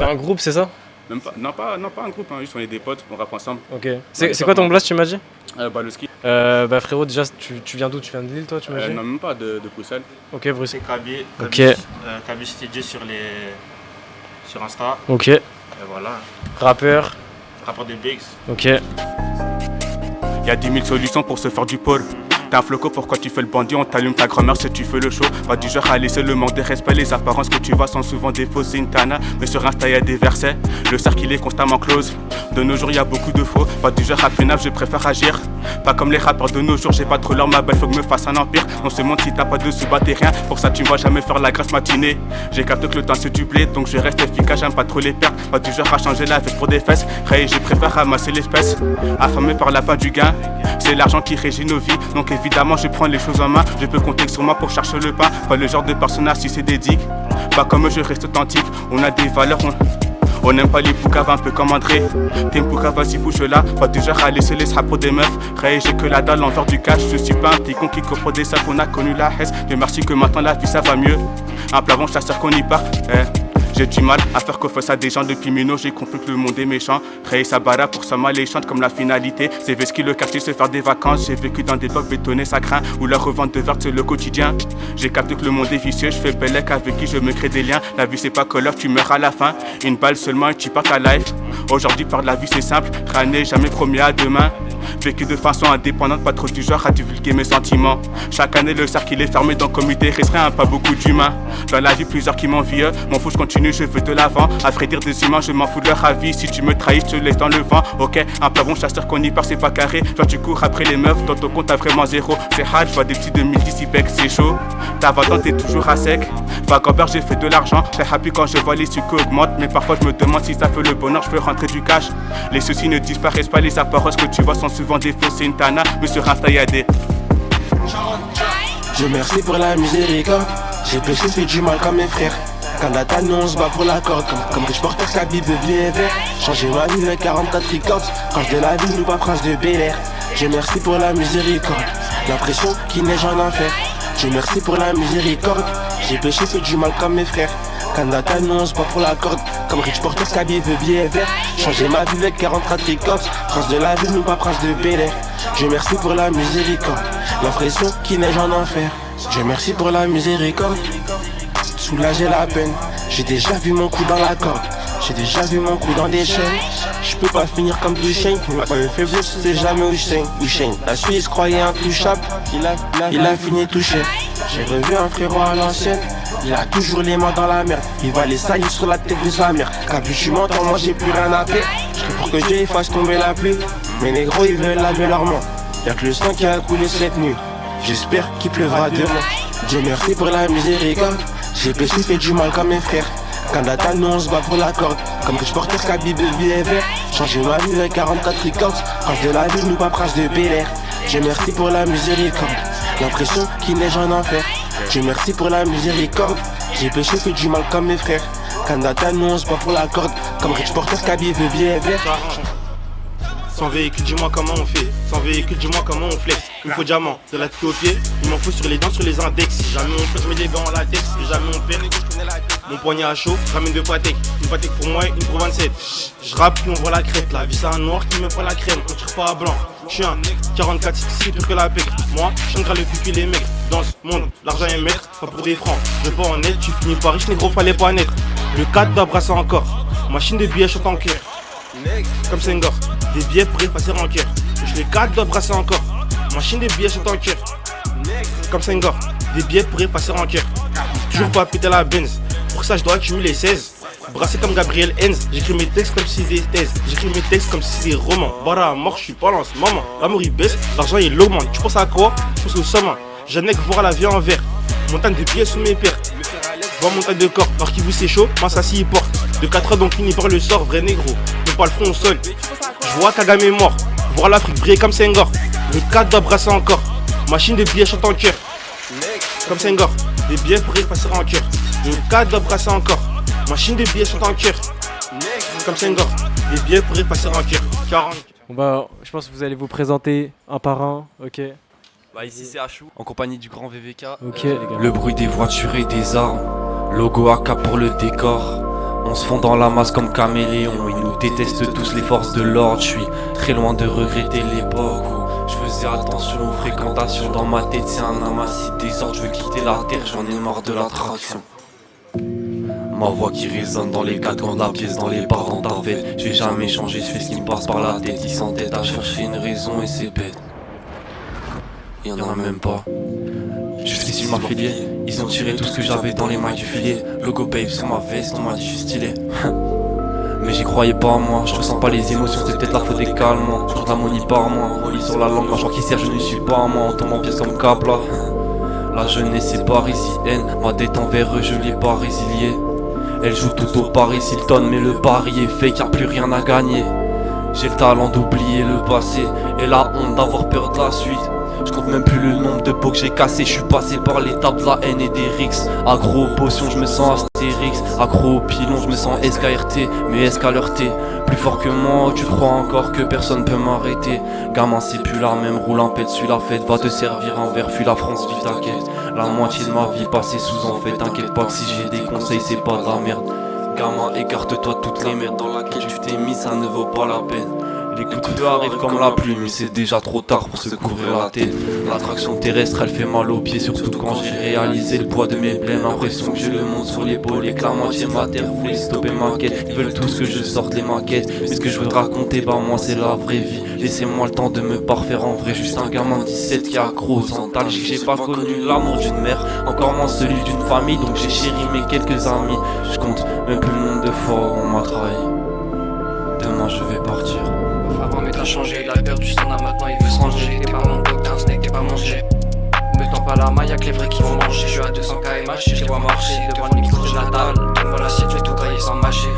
un groupe, c'est ça? Même pas, non, pas un groupe, hein, juste on est des potes, on rappe ensemble. Ok. C'est quoi ton blast, tu m'as dit? Le ski. Bah frérot, déjà, tu viens d'où? Tu viens de Lille, toi, tu m'as dit? Non, même pas de Bruxelles. Ok, Bruxelles. C'est Kaby. Ok. Kaby CTJ sur Insta. Ok. Et voilà. Rappeur. Rapport de Biggs. Ok. Y'a 10 000 solutions pour se faire du pôle. T'es un floco, pourquoi tu fais le bandit? On t'allume ta grand-mère si tu fais le show. Pas du genre à laisser le manque de respect. Les apparences que tu vois sont souvent des fausses Intana. Mais sur Insta y'a des versets. Le cercle il est constamment close. De nos jours y'a beaucoup de faux. Pas du genre à pénave, je préfère agir. Pas comme les rappeurs de nos jours, j'ai pas trop l'heure, ma belle, faut que me fasse un empire. On se montre si t'as pas de sous, bah t'es rien. Pour ça tu me vois jamais faire la grasse matinée. J'ai capté que le temps c'est du blé, donc je reste efficace, j'aime pas trop les pertes. Pas du genre à changer la fête pour des fesses. Hey, je préfère ramasser l'espèce. Affamé par la part du gain. C'est l'argent qui régit nos vies, donc évidemment je prends les choses en main. Je peux compter sur moi pour chercher le pain. Pas le genre de personnage si c'est des digues. Pas comme eux, je reste authentique. On a des valeurs, on n'aime pas les poucaves un peu comme André. T'es une poucave, vas-y bouge là. Pas du genre à laisser les straps pour des meufs. Ray, j'ai que la dalle l'envers du cash. Je suis pas un petit con qui comprend des sacs. On a connu la haisse. Mais merci que maintenant la vie ça va mieux. Un plavon, chasseur qu'on y part. J'ai du mal à faire confiance à des gens depuis Mino. J'ai compris que le monde est méchant. Créer sa bara pour sa alléchante comme la finalité. C'est Veski le quartier se faire des vacances. J'ai vécu dans des blocs bétonnés, ça craint. Où la revente de verre c'est le quotidien. J'ai capté que le monde est vicieux. Je fais bellec avec qui je me crée des liens. La vie c'est pas Call of, tu meurs à la fin. Une balle seulement et tu pars ta life. Aujourd'hui par la vie c'est simple. Rien n'est jamais promis à demain. Vécu de façon indépendante, pas trop du genre à divulguer mes sentiments. Chaque année le cercle il est fermé dans le comité restreint, pas beaucoup d'humains. Dans la vie plusieurs qui m'envient, m'en fous je continue, je veux de l'avant. À vrai dire des humains, je m'en fous de leur avis. Si tu me trahis, je te laisse dans le vent. Ok, un plavon chasseur qu'on y part c'est pas carré. Toi tu cours après les meufs, dans ton compte t'as vraiment zéro. C'est hard, je vois des petits 2010 IPEC, c'est chaud. T'as 20 ans, t'es toujours à sec. Vagabond, j'ai fait de l'argent. Très happy quand je vois les sucres augmentent. Mais parfois je me demande si ça fait le bonheur, je peux rentrer du cash. Les soucis ne disparaissent pas, les apparences que tu vois sont souvent des fausses Intana. Mais sur Insta y'a des. Je merci pour la miséricorde. J'ai péché, fait du mal comme mes frères. Quand la taille, nous on se bat pour la corde. Comme Rich Porter, sa Bible bien vert. Changer ma vie avec 44 records. Prince de la ville, nous pas prince de Bel Air. Je merci pour la miséricorde. L'impression qui neige en enfer. Je merci pour la miséricorde. J'ai péché, fait du mal comme mes frères. Quand la taille, nous on se bat pour la corde. Comme Rich Porter, sa Bible bien vert. Changer ma vie avec 44 records. Prince de la ville, nous pas prince de Bel Air. Je merci pour la miséricorde. L'impression qui neige en enfer. Je merci pour la miséricorde. Soulager la peine. J'ai déjà vu mon coup dans la corde. J'ai déjà vu mon coup dans des chaînes. Je peux pas finir comme Duchesne. Une faiblesse, c'est jamais Usain. La Suisse croyait intouchable. Il a fini touché. J'ai revu un frérot à l'ancienne. Il a toujours les mains dans la merde. Il va les salir sur la tête de sa mère. Capuchu m'entend, moi j'ai plus rien à faire. Je pour que Dieu fasse tomber la pluie. Mes négros ils veulent laver leurs mains. Y'a que le sang qui a coulé cette nuit. J'espère qu'il pleuvra demain. Dieu merci pour la miséricorde. J'ai péché, fait du mal comme mes frères. Quand la taille, nous on se bat pour la corde. Comme Rich Porter, Kaby de billet vert. Changer ma vie avec 44 records. Prince de la ville, nous pas prince de Bel Air. Dieu merci pour la miséricorde. L'impression qui neige en enfer. Dieu merci pour la miséricorde. J'ai péché, fait du mal comme mes frères. Quand la taille, nous on se bat pour la corde. Comme Rich Porter, Kaby de billet vert. Sans véhicule, dis-moi comment on fait. Sans véhicule, dis-moi comment on flex. Il me faut diamant, de la tête aux pieds. Il m'en faut sur les dents, sur les index. Si jamais on perd, je mets des gants en latex. Si jamais on perd, mon poignet à chaud, ramène de Patek. Une Patek pour moi et une pour 27. Je rappe puis on voit la crête. La vie c'est un noir qui me prend la crème. On tire pas à blanc. Je suis un 44, c'est pire que la pèque. Moi, je le cul les mecs. Dans ce monde, l'argent est maître, pas pour des francs. Je pas en aide, tu finis pas riche, négro, fallait pas naître. Le 4 d'Abrassa encore. Machine de billets, chante en cœur. Comme Senghor, des billets pour effacer en cœur. Je les 4 doigts brasser encore. Machine de billets chante en cœur. Comme Senghor, des billets pour effacer en cœur. Toujours pas péter la Benz. Pour ça je dois accumuler 16. Brasser comme Gabriel Henz. J'écris mes textes comme si c'était des thèses. J'écris mes textes comme si c'était des romans. Bara à mort, je suis pas en ce moment. L'amour il baisse, l'argent il augmente. Tu penses à quoi? Je pense au sommet. Jeune mec voir la vie en vert. Montagne de billets sous mes paires. Vois montagne de corps, alors qu'il vous c'est chaud, moi ça s'y porte. De 4 ans donc fini par le sort, vrai négro. Ne pas le front au sol. Je vois Kagame est mort. Voir l'Afrique briller comme Senghor. Le 4 doit brasser encore. Machine de billets chante en cœur. Comme Senghor. Des billets pour effacer en cœur. Le 4 doit brasser encore. Machine de billets chante en cœur. Comme Senghor. Des billets pour effacer en cœur. 40. Bon bah, je pense que vous allez vous présenter un par un, ok. Bah ici c'est Hachou, en compagnie du grand VVK. Ok les gars. Le bruit des voitures et des armes. Logo AK pour le décor. On se fond dans la masse comme caméléon. Ils nous détestent tous les forces de l'ordre. Je suis très loin de regretter l'époque où je faisais attention aux fréquentations. Dans ma tête c'est un amas de désordre. Je veux quitter la terre, j'en ai marre de l'attraction. Ma voix qui résonne dans les quatre coins de la pièce, dans les bars, dans ta fête. J'ai jamais changé, je fais ce qui me passe par la tête. Ils s'entêtent à chercher une raison et c'est bête. Y'en a même pas. Je fais sur ma filière. Ils ont tiré tout ce que j'avais dans les mailles du filet. Logo babe sur ma veste, on m'a dit je suis stylé. Mais j'y croyais pas moi, je ressens pas les émotions, c'est peut-être la faute des calmants. Je compte la money par mois, relis sur la langue, mâchoire qui serre, je ne suis pas moi. On tombe en pièce comme Capla. La jeunesse est parisienne, ma dette envers eux je l'ai pas résiliée. Elle joue tout au Paris Hilton, mais le pari est fake, y'a plus rien à gagner. J'ai le talent d'oublier le passé et la honte d'avoir peur de la suite. Je compte même plus le nombre de pots que j'ai cassé. Je suis passé par l'étape de la haine et des rixes. Accro aux potions, je me sens Astérix. Accro au pilon, je me sens SKRT. Mais SKLRT, plus fort que moi, tu crois encore que personne peut m'arrêter. Gamin c'est plus la même, roule un pet, suis la fête. Va te servir un verre, fuis la France, vis ta quête. La moitié de ma vie passée sous en fait. T'inquiète pas que si j'ai des conseils c'est pas de la merde. Gamin écarte-toi toutes les merdes dans laquelle tu t'es mis, ça ne vaut pas la peine. Les coups de feu arrivent comme la pluie, mais c'est déjà trop tard pour se couvrir la tête. L'attraction terrestre elle fait mal aux pieds, surtout quand j'ai réalisé le poids de mes blêmes. L'impression que j'ai le monde sur l'épaule et que la moitié de ma terre voulait stopper ma quête. Ils veulent tous que je sorte les maquettes, mais ce que je veux te raconter, bah moi c'est la vraie vie. Laissez-moi le temps de me parfaire en vrai, juste un gamin de 17 qui est accro aux antalgiques. J'ai pas connu l'amour d'une mère, encore moins celui d'une famille, donc j'ai chéri mes quelques amis. Je compte même plus le nombre de fois où on m'a trahi. Demain je vais partir. Avant mais t'as changé, il a perdu son âme, maintenant il veut se ranger. T'es pas mon docteur, un snake, t'es pas mangé. Me tends pas la main, y'a que les vrais qui vont manger. Je suis à 200 km/h, je les vois marcher. Devant le micro, j'ai la dalle. Donne-moi l'assiette, je vais tout grailler sans mâcher.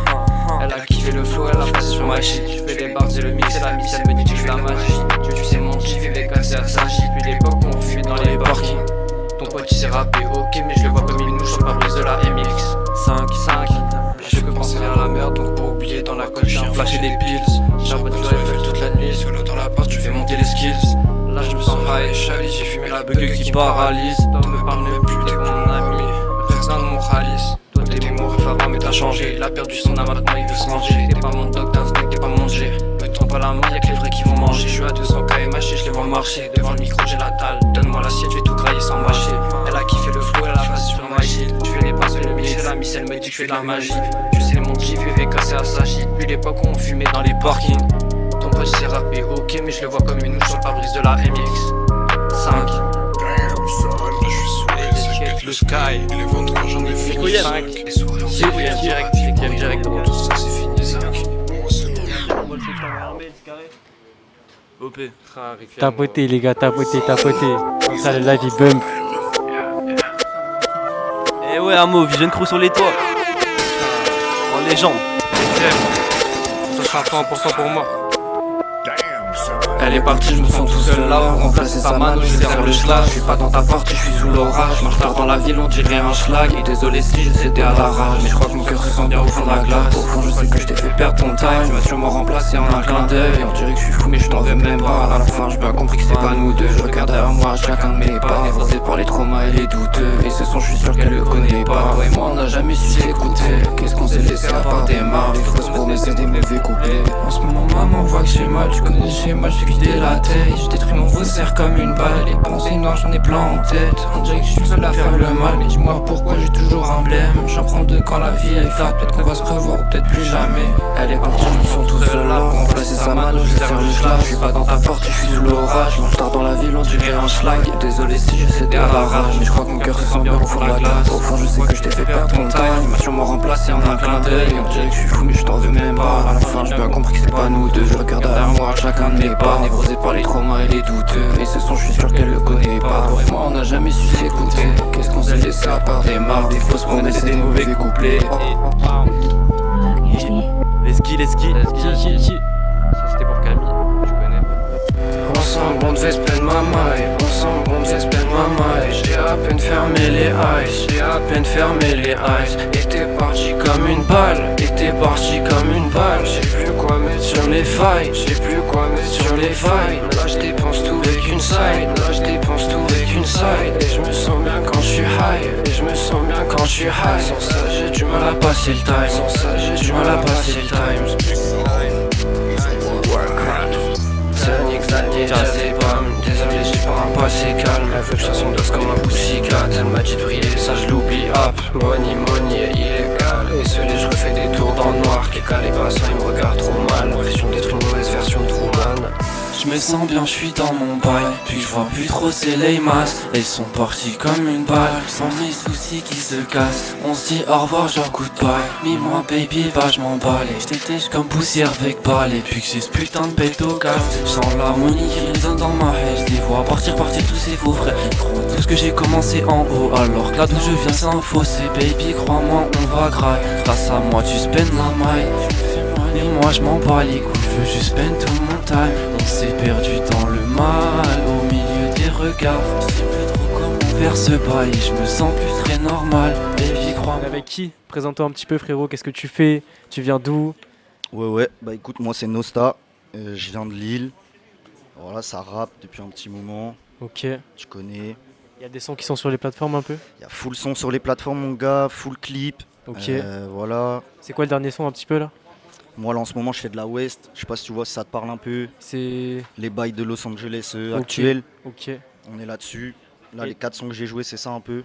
Elle a kiffé le flow, elle a passé sur ma shit. Je fais des bars, c'est le mix et la mix, elle me dit que je fais la magie. Tu sais mon kiff, il est cassé à sa J. Puis l'époque où on fuit dans les parkings. Ton pote il s'est rappé, ok, mais je le vois comme une mouche sur le pare-brise de la MX 5. Je peux penser à la merde, donc pour oublier dans la colle, j'ai flashé des pills. Charbonne du Eiffel toute la nuit, solo dans la porte, tu fais monter les skills. Là je me sens high et chali, j'ai fumé la bug qui paralyse. Toi me parle même plus, t'es mon ami, reste de mon ralice. Toi t'es mort avant mais t'as changé. Il a perdu son âme, maintenant il veut se ranger. T'es pas mon docteur, t'es pas mon G. Me tends pas la main, y'a que les vrais qui vont manger. Je suis à 200 km/h et je les vois marcher. Devant le micro j'ai la dalle, donne-moi l'assiette, je vais tout grailler sans mâcher. Elle a kiffé le flow, elle a face sur ma shield. Tu fais les passes, le mix et la miss, elle me dit que je fais de la magie. Tu sais mon kiff, il est cassé à sa shit. Depuis l'époque où on fumait dans les parkings. Ton pote s'est rappé, ok, mais je le vois comme une mouche sur le pare-brise de la MX 5. Je suis sous les le sky, les ventes j'en ai fini 5. Les soirées direct, tout ça c'est fini 5. OP. Tapoter les gars, tapoter. Comme ça le live il bump. Eh ouais, Amo, Vision Crew sur les toits. En légende. Ça sera pas important pour moi. Elle est partie, je me sens tout seul là. Remplacer sa mano, je sers le schlag. Je suis pas dans ta partie, je suis sous l'orage. Marche tard dans la ville, on dirait un schlag. Et désolé si je cédais à la rage, mais je crois que mon cœur se sent bien au fond de la glace. Au fond, je sais que je t'ai fait perdre ton time. Tu m'as sûrement remplacé en un clin d'œil. On dirait que je suis fou, mais je t'en veux même pas. À la fin, j'ai bien compris que c'est pas nous deux. Je regarde derrière moi chacun de mes pas. Névrosé par les traumas et les douteux. Et ce son, je suis sûr qu'elle le connaît pas. Toi et moi, on n'a jamais su s'écouter. Qu'est-ce qu'on s'est laissé à part des marques, des fausses promesses et des mauvais couplets. En ce moment, maman voit que j'ai mal. Tu connais le schéma, je suis vidé la tête. Je détruis mon faussaire comme une balle. Les pensées noires j'en ai plein en tête. On dirait que je suis seul à faire le mal. Mais dis-moi pourquoi j'ai toujours un blême. J'en prends deux quand la vie est flat. Peut-être qu'on va se revoir ou peut-être plus jamais. Elle est partie, je me sens tout seul là. Pour remplacer sa mano, je sers le schlag. Je suis pas dans ta porte, je suis sous l'orage. Mange tard dans la ville, on dirait un schlag. Désolé si je cédais à la rage, mais je crois que mon cœur se sent bien au fond de la glace. Au fond je sais que je t'ai fait perdre ton time. Il m'a sûrement remplacé en un clin d'œil. On dirait que je suis fou mais je t'en veux même pas. À la fin j'ai bien compris que c'est pas nous deux. Je regarde derrière moi chacun de mes pas. Névrosé par les traumas et les douteux. Et ce son je suis sûr qu'elle le connaît pas. Toi et moi on n'a jamais su s'écouter. Qu'est-ce qu'on s'est laissé à part des marques, des fausses promesses et des mauvais couplets. Les skis. Ça c'était pour Camille, tu connais. Ensemble on devait se plaindre ma maille. Ensemble on devait se plaindre ma maille. J'ai à peine fermé les eyes. Et t'es parti comme une balle. J'ai plus quoi mettre sur les failles. Là je dépense tout avec une side. Et je me sens bien quand je suis high. Sans ça j'ai du mal à passer le time. Sans ça j'ai du mal à passer le time. Sonic, Zadie, Jazz et Bam. Désolé j'ai pas un passé calme. Elle veut que je fasse son dos comme un poussicat. Elle m'a dit de briller, ça je l'oublie. Hop, money, illégal. Et celui je refais des tours dans le noir. Qui calé pas ça, il me regarde trop mal. L'impression d'être une mauvaise version de Truman. Je me sens bien, je suis dans mon bail. Puis je vois plus trop c'est les masses. Elles sont parties comme une balle. Sans mes soucis qui se cassent. On se dit au revoir genre goodbye. Mis-moi baby, va je m'emballe. Je déteste comme poussière avec balle. Et puis que j'ai ce putain de bête au casse. Je sens l'harmonie qui résonne dans ma haine. Je les vois partir tous ces faux frères. Tout ce que j'ai commencé en haut. Alors que là d'où je viens c'est un fossé. Baby crois-moi on va grailler. Grâce à moi tu spends la maille. Et moi je m'en bats les couilles. Je veux juste spend tout mon time. On s'est perdu dans le mal, au milieu des regards. Je sais plus trop comment faire ce bail. Je me sens plus très normal. Baby crois. Avec qui? Présente-toi un petit peu frérot, qu'est-ce que tu fais? Tu viens d'où? Ouais, bah écoute, moi c'est Nosta, je viens de Lille. Voilà, ça rappe depuis un petit moment, Ok. tu connais. Il y a des sons qui sont sur les plateformes un peu? Il y a full son sur les plateformes mon gars, full clip. Ok. Voilà. C'est quoi le dernier son un petit peu là? Moi là en ce moment je fais de la West, je sais pas si tu vois si ça te parle un peu. C'est... Les bails de Los Angeles Ok. actuels, Ok. on est là-dessus. Là Et- les 4 sons que j'ai joués c'est ça un peu.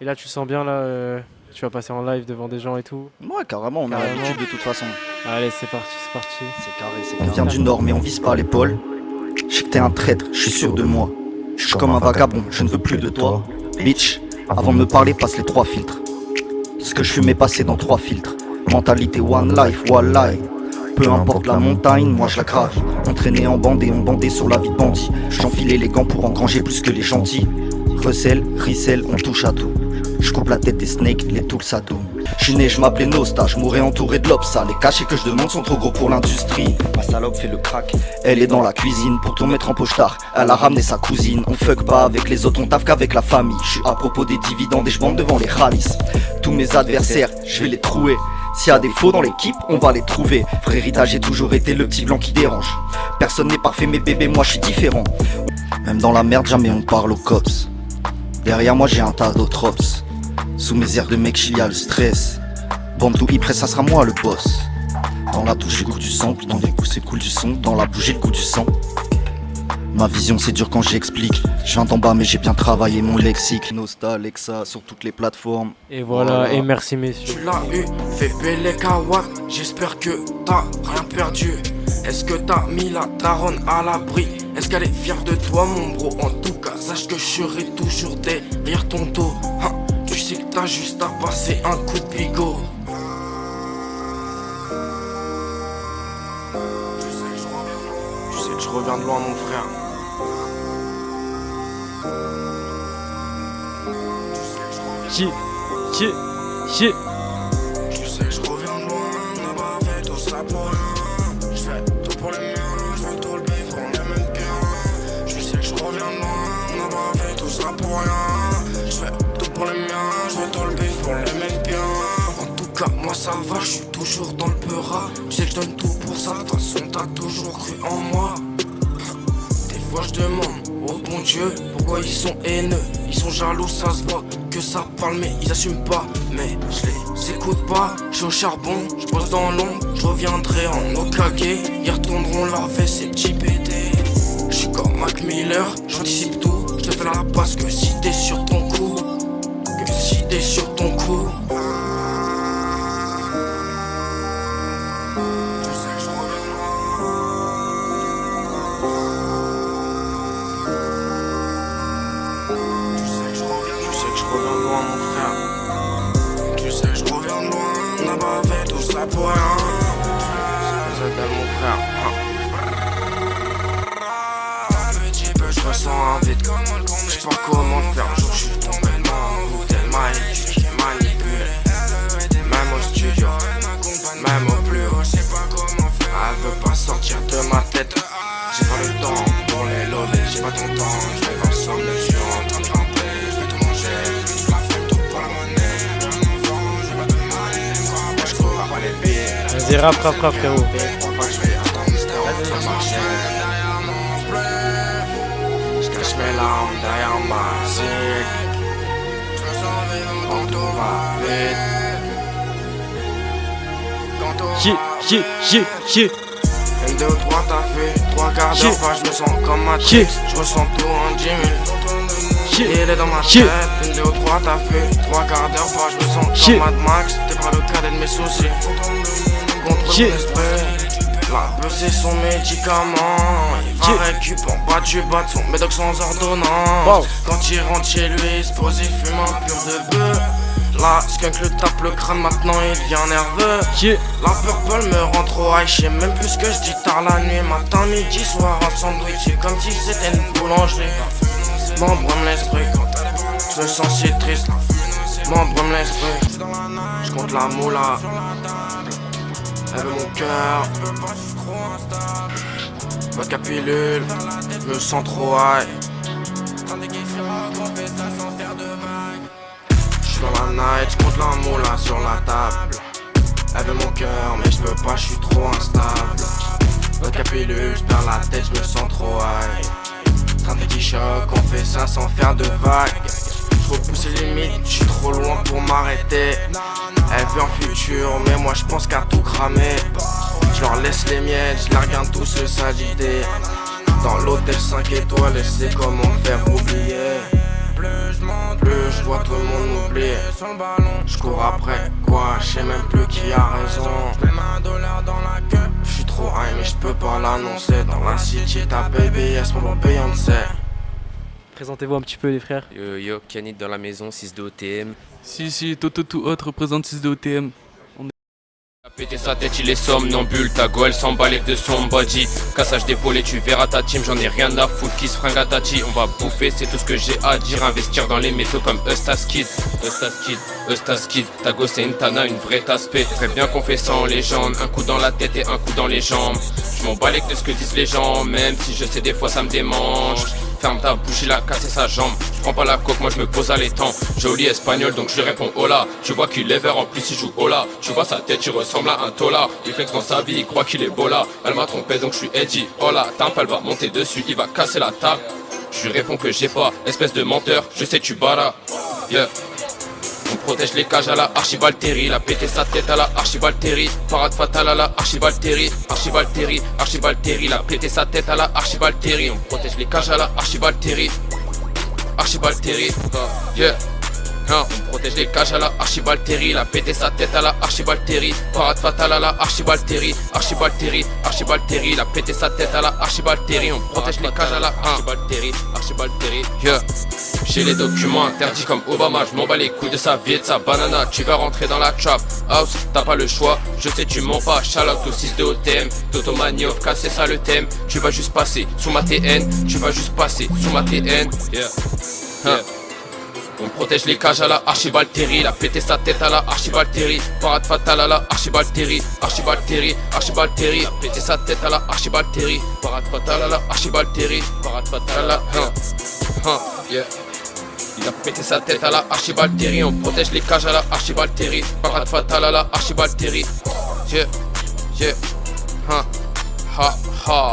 Et là tu sens bien là, tu vas passer en live devant des gens et tout? Ouais carrément, on a Carrément. l'habitude de toute façon. Allez c'est parti, c'est parti. C'est carré, c'est carré. On vient du nord mais on vise pas l'épaule. Je sais que t'es un traître, je suis sûr de moi. Je suis comme un vagabond, je ne veux plus de toi. Bitch, avant de me parler, passe les 3 filtres. Ce que je fumais passer dans 3 filtres. Mentalité one life, wallahi. Peu importe la montagne, moi je la gravis. Entraîné en bande et on bandait sur la vie de bandit. J'enfilais les gants pour engranger plus que les gentils. Recel, ricel, on touche à tout. Je coupe la tête des snakes, les tools ça doum. Je suis né, je m'appelais Nosta, je mourrais entouré de lobes sales. Les cachets que je demande sont trop gros pour l'industrie. Ma salope fait le crack, elle est dans la cuisine pour tout mettre en poche tard. Elle a ramené sa cousine, on fuck pas avec les autres, on taffe qu'avec la famille. Je suis à propos des dividendes et je vends devant les khalis. Tous mes adversaires, je vais les trouer. S'il y a des faux dans l'équipe, on va les trouver. Vrai héritage, j'ai toujours été le petit blanc qui dérange. Personne n'est parfait, mais bébé, moi je suis différent. Même dans la merde, jamais on parle aux cops. Derrière moi, j'ai un tas d'autres ops. Sous mes airs de mec, il y a le stress. Bande tout près, ça sera moi le boss. Dans la touche, j'ai le goût du sang. Dans les coups, c'est cool du son. Dans la bouche, j'ai le goût du sang. Ma vision, c'est dur quand j'explique. Je viens d'en bas, mais j'ai bien travaillé mon lexique. Nosta, Alexa, sur toutes les plateformes. Et voilà, et merci messieurs. Tu l'as eu, fais belle kawa. J'espère que t'as rien perdu. Est-ce que t'as mis la daronne à l'abri? Est-ce qu'elle est fière de toi mon bro? En tout cas, sache que je serai toujours derrière ton dos. Hein, tu sais que t'as juste à passer un coup de bigot. Tu sais que je reviens de loin mon frère. Qui? Tu sais que je reviens de loin, on n'a pas fait tout ça pour rien. Je fais tout pour les miens, je veux tout le bif, on est même bien. Je sais que je reviens de loin, on n'a pas fait tout ça pour rien. Je fais tout pour les miens, je veux tout le bif, on les même bien. En tout cas, moi ça va, je suis toujours dans le peura. Tu sais que je donne tout pour ça, de toute façon t'as toujours cru en moi. Des fois je demande au bon Dieu pourquoi ils sont haineux. Ils sont jaloux, ça se voit que ça parle mais ils assument pas. Mais je les écoute pas, je suis au charbon, je bosse dans l'ombre, je reviendrai en Okage. Ils retourneront leur veste et petits pétés. Je suis comme Mac Miller, j'anticipe tout. Je te fais la passe que si t'es sur ton coup. Que si t'es sur ton coup. Pour rien, je t'aime mon frère. Petit peu, je ressens un vide. Je sais pas comment le faire. Un jour, je suis tombé de main. Tellement tu qui manipule. Même au studio, même au plus haut. Elle veut pas sortir de ma tête. J'ai pas le temps pour les lover. J'ai pas ton temps. Je vais ensemble, je suis en train de ramper. Je vais tout manger, je vais tout la faire, tout pour la monnaie. Je vais pas te demander. Moi, je cours après les billets. Vas-y, rap frérot. Je cache mes larmes derrière ma zig. En tout va vite. M2 ou 3 t'as fait 3 quarts d'heure, pas je me sens comme Matrix. Je ressens tout en 10 000. Il est dans ma tête. M2 ou 3 t'as fait 3 quarts d'heure, pas je me sens comme Mad Max. T'es pas le cadet de mes soucis. Contre mon esprit. La beuh c'est son médicament. Il va récup en bas du bas de son médoc sans ordonnance. Quand il rentre chez lui, il se pose, il fume un pur de bœuf. La skunk le tape le crâne, maintenant il devient nerveux. La purple me rend trop high, j'sais même plus ce que j'dis tard la nuit. Matin, midi, soir, un sandwich, c'est comme si c'était une boulangerie. M'embrume l'esprit, j'me sens si triste. M'embrume l'esprit, j'compte la moula. Elle veut mon cœur. Vodka pilule, j'me sens trop high. Dans la night, j'compte la moula sur la table. Elle veut mon cœur, mais j'peux pas, j'suis trop instable. Vodka pilule, j'perds la tête, j'me sens trop high. Train de qui choc, on fait ça sans faire de vagues. J'repousse les limites, j'suis trop loin pour m'arrêter. Elle veut un futur, mais moi j'pense qu'à tout cramer. J'leur laisse les miettes, j'la regarde tous se s'agiter. Dans l'hôtel 5 étoiles, et c'est comment faire oublier. Plus je vois tout le monde m'oublier. Je cours après quoi, je sais même plus qui a raison. Je suis trop high mais je peux pas l'annoncer. Dans la city t'as BBS, mon Beyoncé. Présentez-vous un petit peu les frères. Yo yo, Canit dans la maison, 6 de OTM. Si, Toto tout autre représente 6 de OTM. Péter sa tête, il est somnambule, ta go elle s'emballe de son body. Cassage d'épaule et tu verras ta team, j'en ai rien à foutre qui se fringue à tati. On va bouffer, c'est tout ce que j'ai à dire. Investir dans les métaux comme Eustas Kid. Ta go c'est une tana, une vraie taspé. Très bien qu'on fait ça en légende, un coup dans la tête et un coup dans les jambes. Je m'en balèque de ce que disent les gens, même si je sais des fois ça me démange. Ferme ta bouche, il a cassé sa jambe. Je prends pas la coke, moi je me pose à l'étang. Joli espagnol, donc je lui réponds hola. Tu vois qu'il est vert, en plus il joue hola. Tu vois sa tête, il ressemble à un tola. Il flex dans sa vie, il croit qu'il est bola. Elle m'a trompé, donc je suis Eddie. Hola, timpe, elle va monter dessus, il va casser la table. Je lui réponds que j'ai pas, espèce de menteur, je sais tu barras. Yeah. On protège les cages à la archibalterie. Il a pété sa tête à la archibalterie. Parade fatale à la archibalterie. Archibalterie. Il a pété sa tête à la archibalterie. On protège les cages à la archibalterie. Yeah. On protège les cages à la archibalterie. Il a pété sa tête à la archibalterie. Parade fatale à la archibalterie. Il a pété sa tête à la archibalterie. On protège les cages à la archibalterie. Yeah. J'ai les documents interdits comme Obama. Je m'en bats les couilles de sa vie et de sa banana. Tu vas rentrer dans la trap house, t'as pas le choix. Je sais tu mens pas, shout out au 6 de OTM. Toto Maniof, c'est ça le thème. Tu vas juste passer sous ma TN. Yeah. On protège les cages à la archibalterie. Il a pété sa tête à la archibalterie. Parade fatale à la archibalterie. Il a pété sa tête à la archibalterie. Parade fatale à la archibalterie. Yeah. Il a pété sa tête à la archibalterie. On protège les cages à la archibalterie. Parade fatale à la archibalterie. Yeah.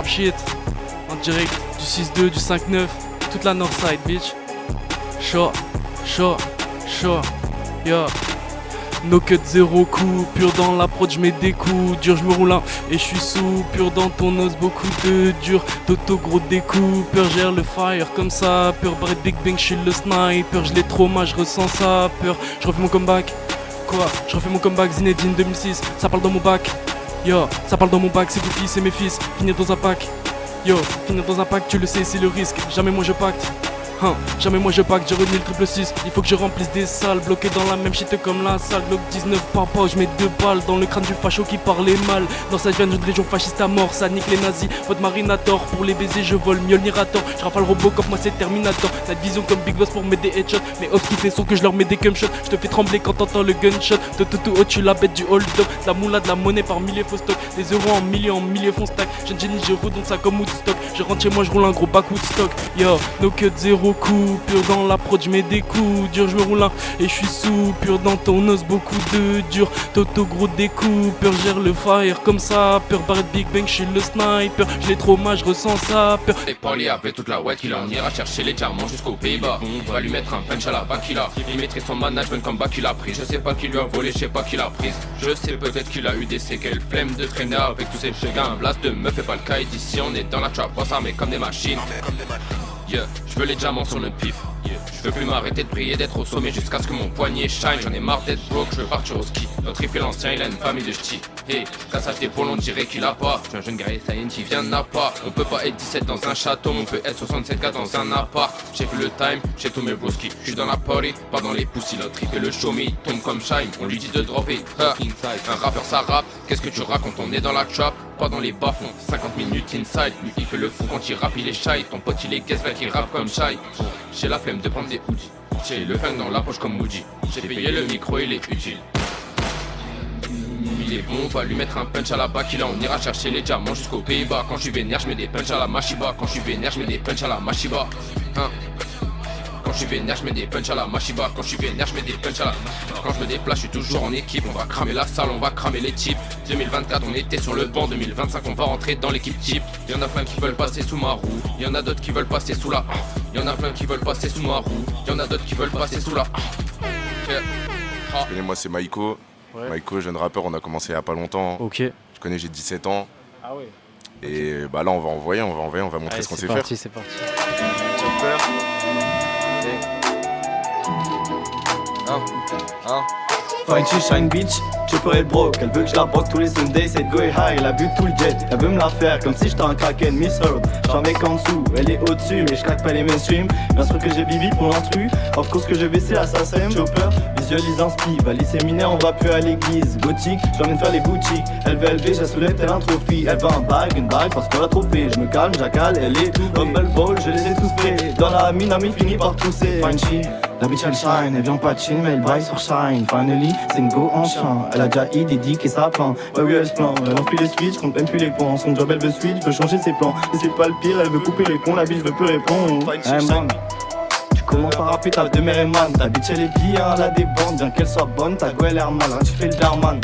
Shit, en direct du 6-2, du 5-9, toute la Northside, bitch. Chaud, yeah. No cut, 0 coup, pur dans la prod, j'mets des coups durs, j'me roule un et j'suis sous, pur dans ton os, beaucoup de dur, Toto gros découpeur, gère le fire comme ça, peur, barré Big Bang, j'suis le sniper, j'l'ai trop mal, j'ressens ça, peur, j'refais mon comeback, j'refais mon comeback, Zinedine 2006, ça parle dans mon bac, yo, ça parle dans mon bac, c'est Goofy, c'est mes fils, finir dans un pack, yo, finir dans un pack, tu le sais, c'est le risque, jamais moi je pacte. Jamais moi je pacte, j'ai revenu le triple 6. Il faut que je remplisse des salles, bloqué dans la même shit comme la salle. Glock 19 papa, je mets 2 balles dans le crâne du facho qui parlait mal. Dans cette vient d'une région fasciste à mort, ça nique les nazis. Votre marinator, pour les baisers je vole Mjolnirator. Je rafale Robocop, moi c'est Terminator. La vision comme Big Boss pour mettre des headshots. Mais off qui fait son que je leur mets des cum shots. Je te fais trembler quand t'entends le gunshot. De tout haut tu la bête du hold up. La moula de la monnaie par milliers faux stock. Des euros en milliers font stack. Jeune génie je redonne ça comme Woodstock. Je rentre chez moi je roule un gros back Woodstock. Yo, no cut 0 zéro coup, pur dans l'approche, j'mets des coups durs, j'me roule un et j'suis sous, pur dans ton os, beaucoup de dur, Toto gros découpe, pur gère le fire comme ça, pur barre de Big Bang, j'suis le sniper, j'ai trop mal, j'ressens ça, pur. Les polis avec toute la white, il en ira chercher les diamants jusqu'aux Pays-Bas. On va lui mettre un punch à la Bakila. Il maîtrise son management comme Bak il a pris. Je sais pas qui lui a volé, je sais pas qui l'a prise. Je sais peut-être qu'il a eu des séquelles. Flemme de traîner avec tous ces chiens. Blast de meuf et pas le cas d'ici, on est dans la trap, on s'arme comme des machines. Yeah, je veux les diamants sur le pif. Je veux plus m'arrêter de prier, d'être au sommet jusqu'à ce que mon poignet shine. J'en ai marre d'être broke, je veux partir au ski. Notre riff est l'ancien, il a une famille de ch'tis. Hey, ça s'acheter pour l'on dirait qu'il a pas. Je suis un jeune guerrier Saiyan qui vient n'a pas. On peut pas être 17 dans un château, on peut être 67K dans un appart. J'ai vu le time, j'ai tous mes broski. Je suis dans la party, pas dans les poussis. L'autre riff et le show me, tombe comme shine. On lui dit de dropper, un rappeur ça rappe. Qu'est-ce que tu racontes, on est dans la trap. Pas dans les bas 50 minutes inside. Lui il fait le fou quand il rappe, il est shy. Ton pote il est guest back, il rappe comme shy. J'ai la flemme de prendre des hoodies. J'ai le funk dans la poche comme Moody. J'ai payé le micro, il est utile. Il est bon, on va lui mettre un punch à la Bakila. On ira chercher les diamants jusqu'aux Pays-Bas. Quand je suis vénère, je mets des punch à la Mashiba. Quand je suis vénère, je mets des punch à la Mashiba. Quand je suis vénère, je mets des punch à la Mashiba. Quand je suis vénère, je mets des punch à la. Quand je me déplace, je suis toujours en équipe. On va cramer la salle, on va cramer les types. 2024, on était sur le banc. 2025, on va rentrer dans l'équipe type. Y'en a plein qui veulent passer sous ma roue. Y'en a d'autres qui veulent passer sous la. Y'en a plein qui veulent passer sous ma roue. Y'en a d'autres qui veulent passer sous la. Je connais, moi c'est Maïko. Ouais. Maïko, jeune rappeur, on a commencé il y a pas longtemps. Ok. Je connais, j'ai 17 ans. Ah ouais. Et bah là on va envoyer, on va montrer ce qu'on sait faire. C'est parti. Fine she shine bitch, tu peux être broke. Elle veut que je la broque tous les Sundays, c'est go high. Elle a bu tout le jet, elle veut me la faire comme si j'étais un kraken, Miss Heard. J'en mec en dessous, elle est au-dessus, mais je craque pas les mainstream. Bien sûr que j'ai bibi pour l'instru, of course que je vais c'est l'assassin. Chopper, visualise un ski, valise séminaire, on va plus à l'église. Gothique, j'emmène faire les boutiques. Elle veut élever, j'ai soulève tel un trophée. Elle veut une bague parce qu'on l'a trop fait. Je me calme, j'accale, elle est Humble Ball, je les ai tous pris. Dans la mine, ami finit par tousser. Fine she, la bitch elle shine, elle vient pas de Chine mais elle baille sur shine. Finally, c'est une go en chien. Elle a déjà des dicks et ça plaint. Ouais oui elle se plaint, elle enfile les switches, compte même plus les points. Son job elle veut switch, veut changer ses plans. Mais c'est pas le pire, elle veut couper les ponts. La bitch veut plus répondre. Tu commences par rapper ta demeure est man. Ta bitch elle est bien, elle a des bandes. Bien qu'elle soit bonne, ta go elle est mal. Tu fais le darman.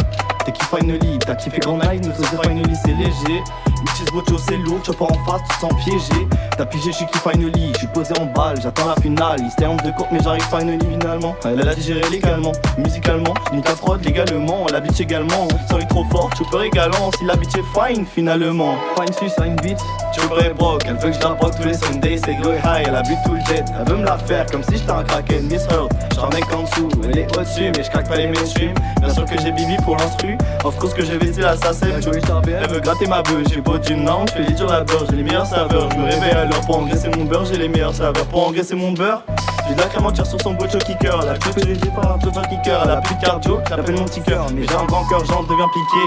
T'es qui finally, t'as kiffé Grand Night, nous faisons finally c'est léger. Bitches bocho c'est lourd, tu pas en face, tu sens piégé. T'as pigé, je suis qui finally, je suis posé en balle, j'attends la finale. Il se termine de courte mais j'arrive finally finalement. Elle a digéré légalement, musicalement, nique la prod légalement. La bitch également, ça est trop fort, tu peux régalant. Si la bitch est fine finalement. Fine she shine bitch, tu veux être broke. Elle veut que je la broque tous les Sundays, c'est go high. Elle a bu tout le jet, elle veut me la faire comme si j'étais un kraken, Miss Heard. J'en mec en dessous, elle est au-dessus mais je craque pas les mainstream. Bien sûr que j'ai bibi pour l'instru. Of course que j'ai baissé l'assassin, elle veut gratter ma beuh, j'ai beau gym now, j'fais les durs la beurre, j'ai les meilleurs serveurs, je me réveille à l'heure pour engraisser mon beurre, j'ai les meilleurs serveurs pour engraisser mon beurre. J'ai de la crème entière sur son bocho kicker, elle a plus que les pas un total kicker, elle a plus de cardio, j'appelle mon petit cœur, mais j'ai un grand cœur, j'en deviens piqué.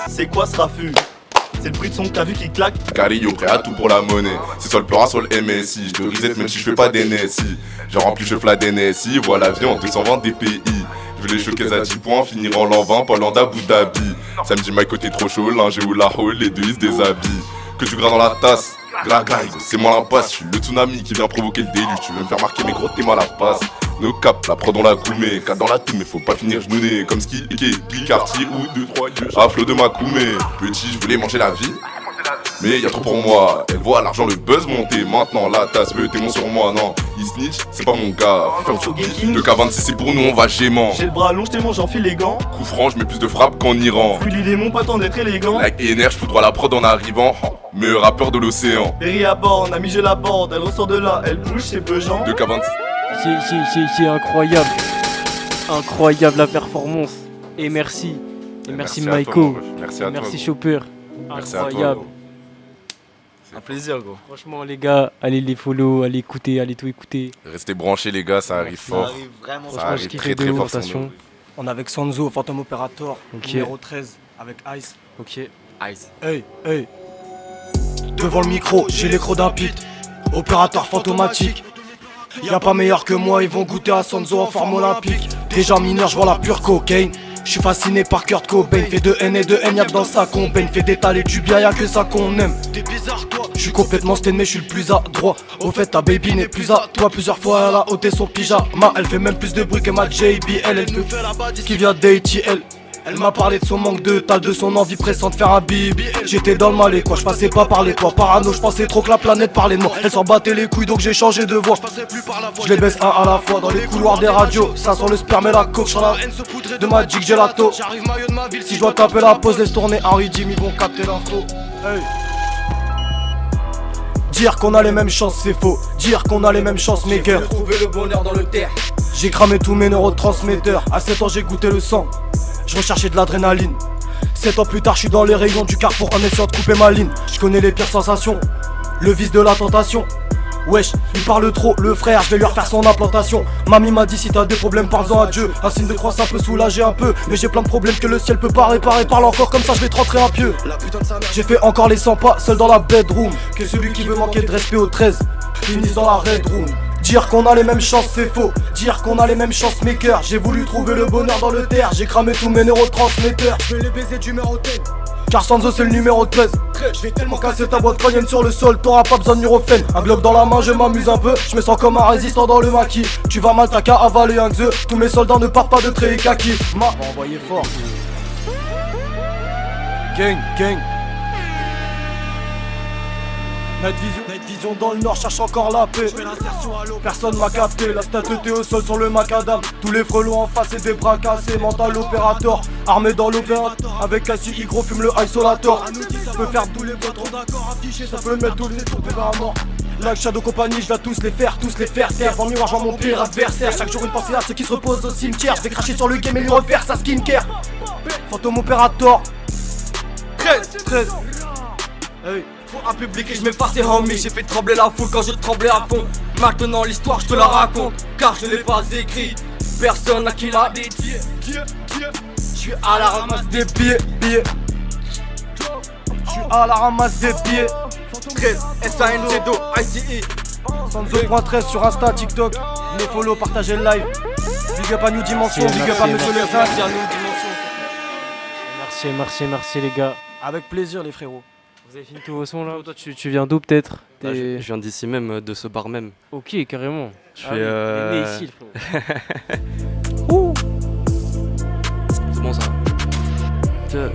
C'est quoi ce raffut? C'est le prix de son que t'as vu qui claque. Carillo, prêt à tout pour la monnaie. C'est soit le pleura, soit le MSI. Je te reset même si je fais pas d'NSI. J'ai rempli je fais d'NSI. Voilà, viens, on te 120 DPI. Je veux les choquer à 10 points, finir en l'an 20, Pôle Abu Dhabi. Samedi, Mike, t'es trop chaud, l'ingé ou la hole, les deux ils se déshabillent. Que du gras dans la tasse, glagaï, c'est moi l'impasse. Je suis le tsunami qui vient provoquer le déluge. Tu veux me faire marquer mes gros, t'es mal à la passe. No cap, la prod on l'a coumé, 4 dans la toux mais faut pas finir genouné. Comme ski, Picartier ou 2-3 à flot de ma coumé. Petit, je voulais manger la vie, mais y'a trop pour moi. Elle voit l'argent, le buzz monter. Maintenant la tasse veut témoin sur moi. Non, il snitch, c'est pas mon gars. Le K26 c'est pour nous, on va gémant. J'ai le bras long, j't'aimant, j'enfile les gants. Coup franc, j'mets plus de frappe qu'en Iran. Plus du démon, pas tant d'être élégant. Like ENR, j'fous droit la prod en arrivant. Meilleur rappeur de l'océan. Berry à bord, on a mis je la borde. Elle ressort de là, elle bouge, c'est peu gens. De K26. C'est incroyable. Incroyable la performance. Et merci. Et merci Maïko. Merci à toi. Merci Chopper. Incroyable. C'est un plaisir gros. Franchement les gars, allez les follow, allez écouter, allez tout écouter. Restez branchés les gars, ça arrive fort. Ça arrive vraiment. Ça arrive très fort. On est avec Sonzo, Phantom Operator, numéro 13, avec Ice. Ok. Ice. Hey. Devant le micro, j'ai l'écran d'un pit. Opérateur fantomatique. Y'a pas meilleur que moi, ils vont goûter à Sonzo en forme olympique. Déjà mineur, je vois la pure cocaine. Je suis fasciné par Kurt Cobain. Fait de haine et de haine, y'a que dans sa combaine. Fait d'étaler du bien, y'a que ça qu'on aime. T'es bizarre toi. Je suis complètement stain mais je suis le plus adroit. Au fait ta baby n'est plus à toi. Plusieurs fois elle a ôté son pyjama. Elle fait même plus de bruit que ma JBL. Elle me fait la badisse qui vient d'ATL. Elle m'a parlé de son manque de tal, de son envie pressante de faire un bibi. J'étais dans le mal et quoi, je passais pas par les toits. Parano, je pensais trop que la planète parlait de moi. Elle s'en battait les couilles donc j'ai changé de voix. Je les baisse un à la fois dans les couloirs des radios. Ça sent le sperme et la coke sur la haine se poudrait de Magic Gelato. J'arrive maillot de ma ville, si je dois taper la pause, laisse tourner Harry Jim, ils vont capter l'info. Hey. Dire qu'on a les mêmes chances c'est faux. Dire qu'on a les mêmes chances mes cœurs. J'ai trouvé le bonheur dans le terre. J'ai cramé tous mes neurotransmetteurs. À 7 ans j'ai goûté le sang. Je recherchais de l'adrénaline. 7 ans plus tard je suis dans les rayons du carrefour en essayant de couper ma ligne. Je connais les pires sensations, le vice de la tentation. Wesh, il parle trop, le frère, je vais lui refaire son implantation. Mamie m'a dit si t'as des problèmes parle-en à Dieu. Un signe de croix ça peut soulager un peu. Mais j'ai plein de problèmes que le ciel peut pas réparer. Parle encore comme ça je vais te rentrer un pieu. J'ai fait encore les 100 pas seul dans la bedroom. Que celui qui veut manquer de respect au 13 finisse dans la red room. Dire qu'on a les mêmes chances c'est faux. Dire qu'on a les mêmes chances mes cœurs. J'ai voulu trouver le bonheur dans le terre. J'ai cramé tous mes neurotransmetteurs. Je vais les baiser d'humeur hautaine. Car Sanzo c'est le numéro 13. Je vais tellement casser ta boîte crânienne sur le sol. T'auras pas besoin de Nurofen. Un globe dans la main je m'amuse un peu. Je me sens comme un résistant dans le maquis. Tu vas mal t'as qu'à avaler un xeu. Tous mes soldats ne partent pas de Tré et Kaki. Ma va envoyer fort. Gang, gang. Night vision dans le nord, cherche encore la paix. Personne m'a capté, la statue au sol sur le macadam. Tous les frelons en face et des bras cassés. Mental opérateur, armé dans l'opérateur. Avec Cassie Hygro, fume le isolator. Ça peut faire tous les voix trop d'accord affichés. Ça peut mettre tous les tours à mort. Like Shadow Company, je vais tous les faire taire. Dans le miroir, je vois mon pire adversaire. Chaque jour une pensée à ceux qui se reposent au cimetière. Je vais cracher sur le game et lui refaire sa skincare. Fantôme opérateur 13 hey. Pour un public et je m'efface et homie. J'ai fait trembler la foule quand je tremblais à fond. Maintenant l'histoire je te la raconte, car je l'ai pas écrit. Personne à qui l'a dédié. Je suis à la ramasse des billets. Je suis à la ramasse des billets. 13 SANZO ICE 102.13 sur Insta, TikTok. Les follow, partagez le live. Big up à New Dimension, big up à Monsieur Le Saint. Merci les gars. Avec plaisir les frérots. Vous avez fini tous vos sons là? Toi tu viens d'où peut-être? Je viens d'ici même, de ce bar même. Ok, carrément. Je fais né ici le frérot. C'est bon ça. Tiens.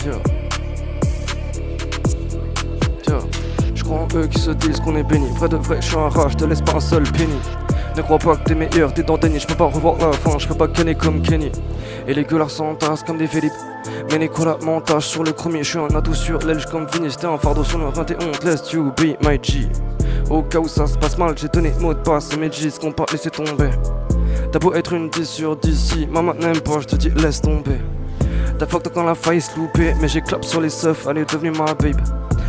Je crois en eux qui se disent qu'on est béni. Vrai de vrai, je suis un rat, je te laisse pas un seul penny. Ne crois pas que t'es meilleur, t'es dans Denis. Je peux pas revoir la fin, je peux pas kenner comme Kenny. Et les gueulards s'entassent comme des Philippe. Mais les collabs m'entassent sur le chromie. Je suis un atout sur l'aile comme Vinny. C'était un fardeau sur le 21, lest you be my G. Au cas où ça se passe mal, j'ai donné mot de passe. Et mes G's qu'on pas laissé tomber. T'as beau être une 10 sur 10, si maman n'aime pas, je te dis laisse tomber. T'as fuck quand la faille se louper. Mais j'ai clap sur les seufs, elle est devenue ma babe.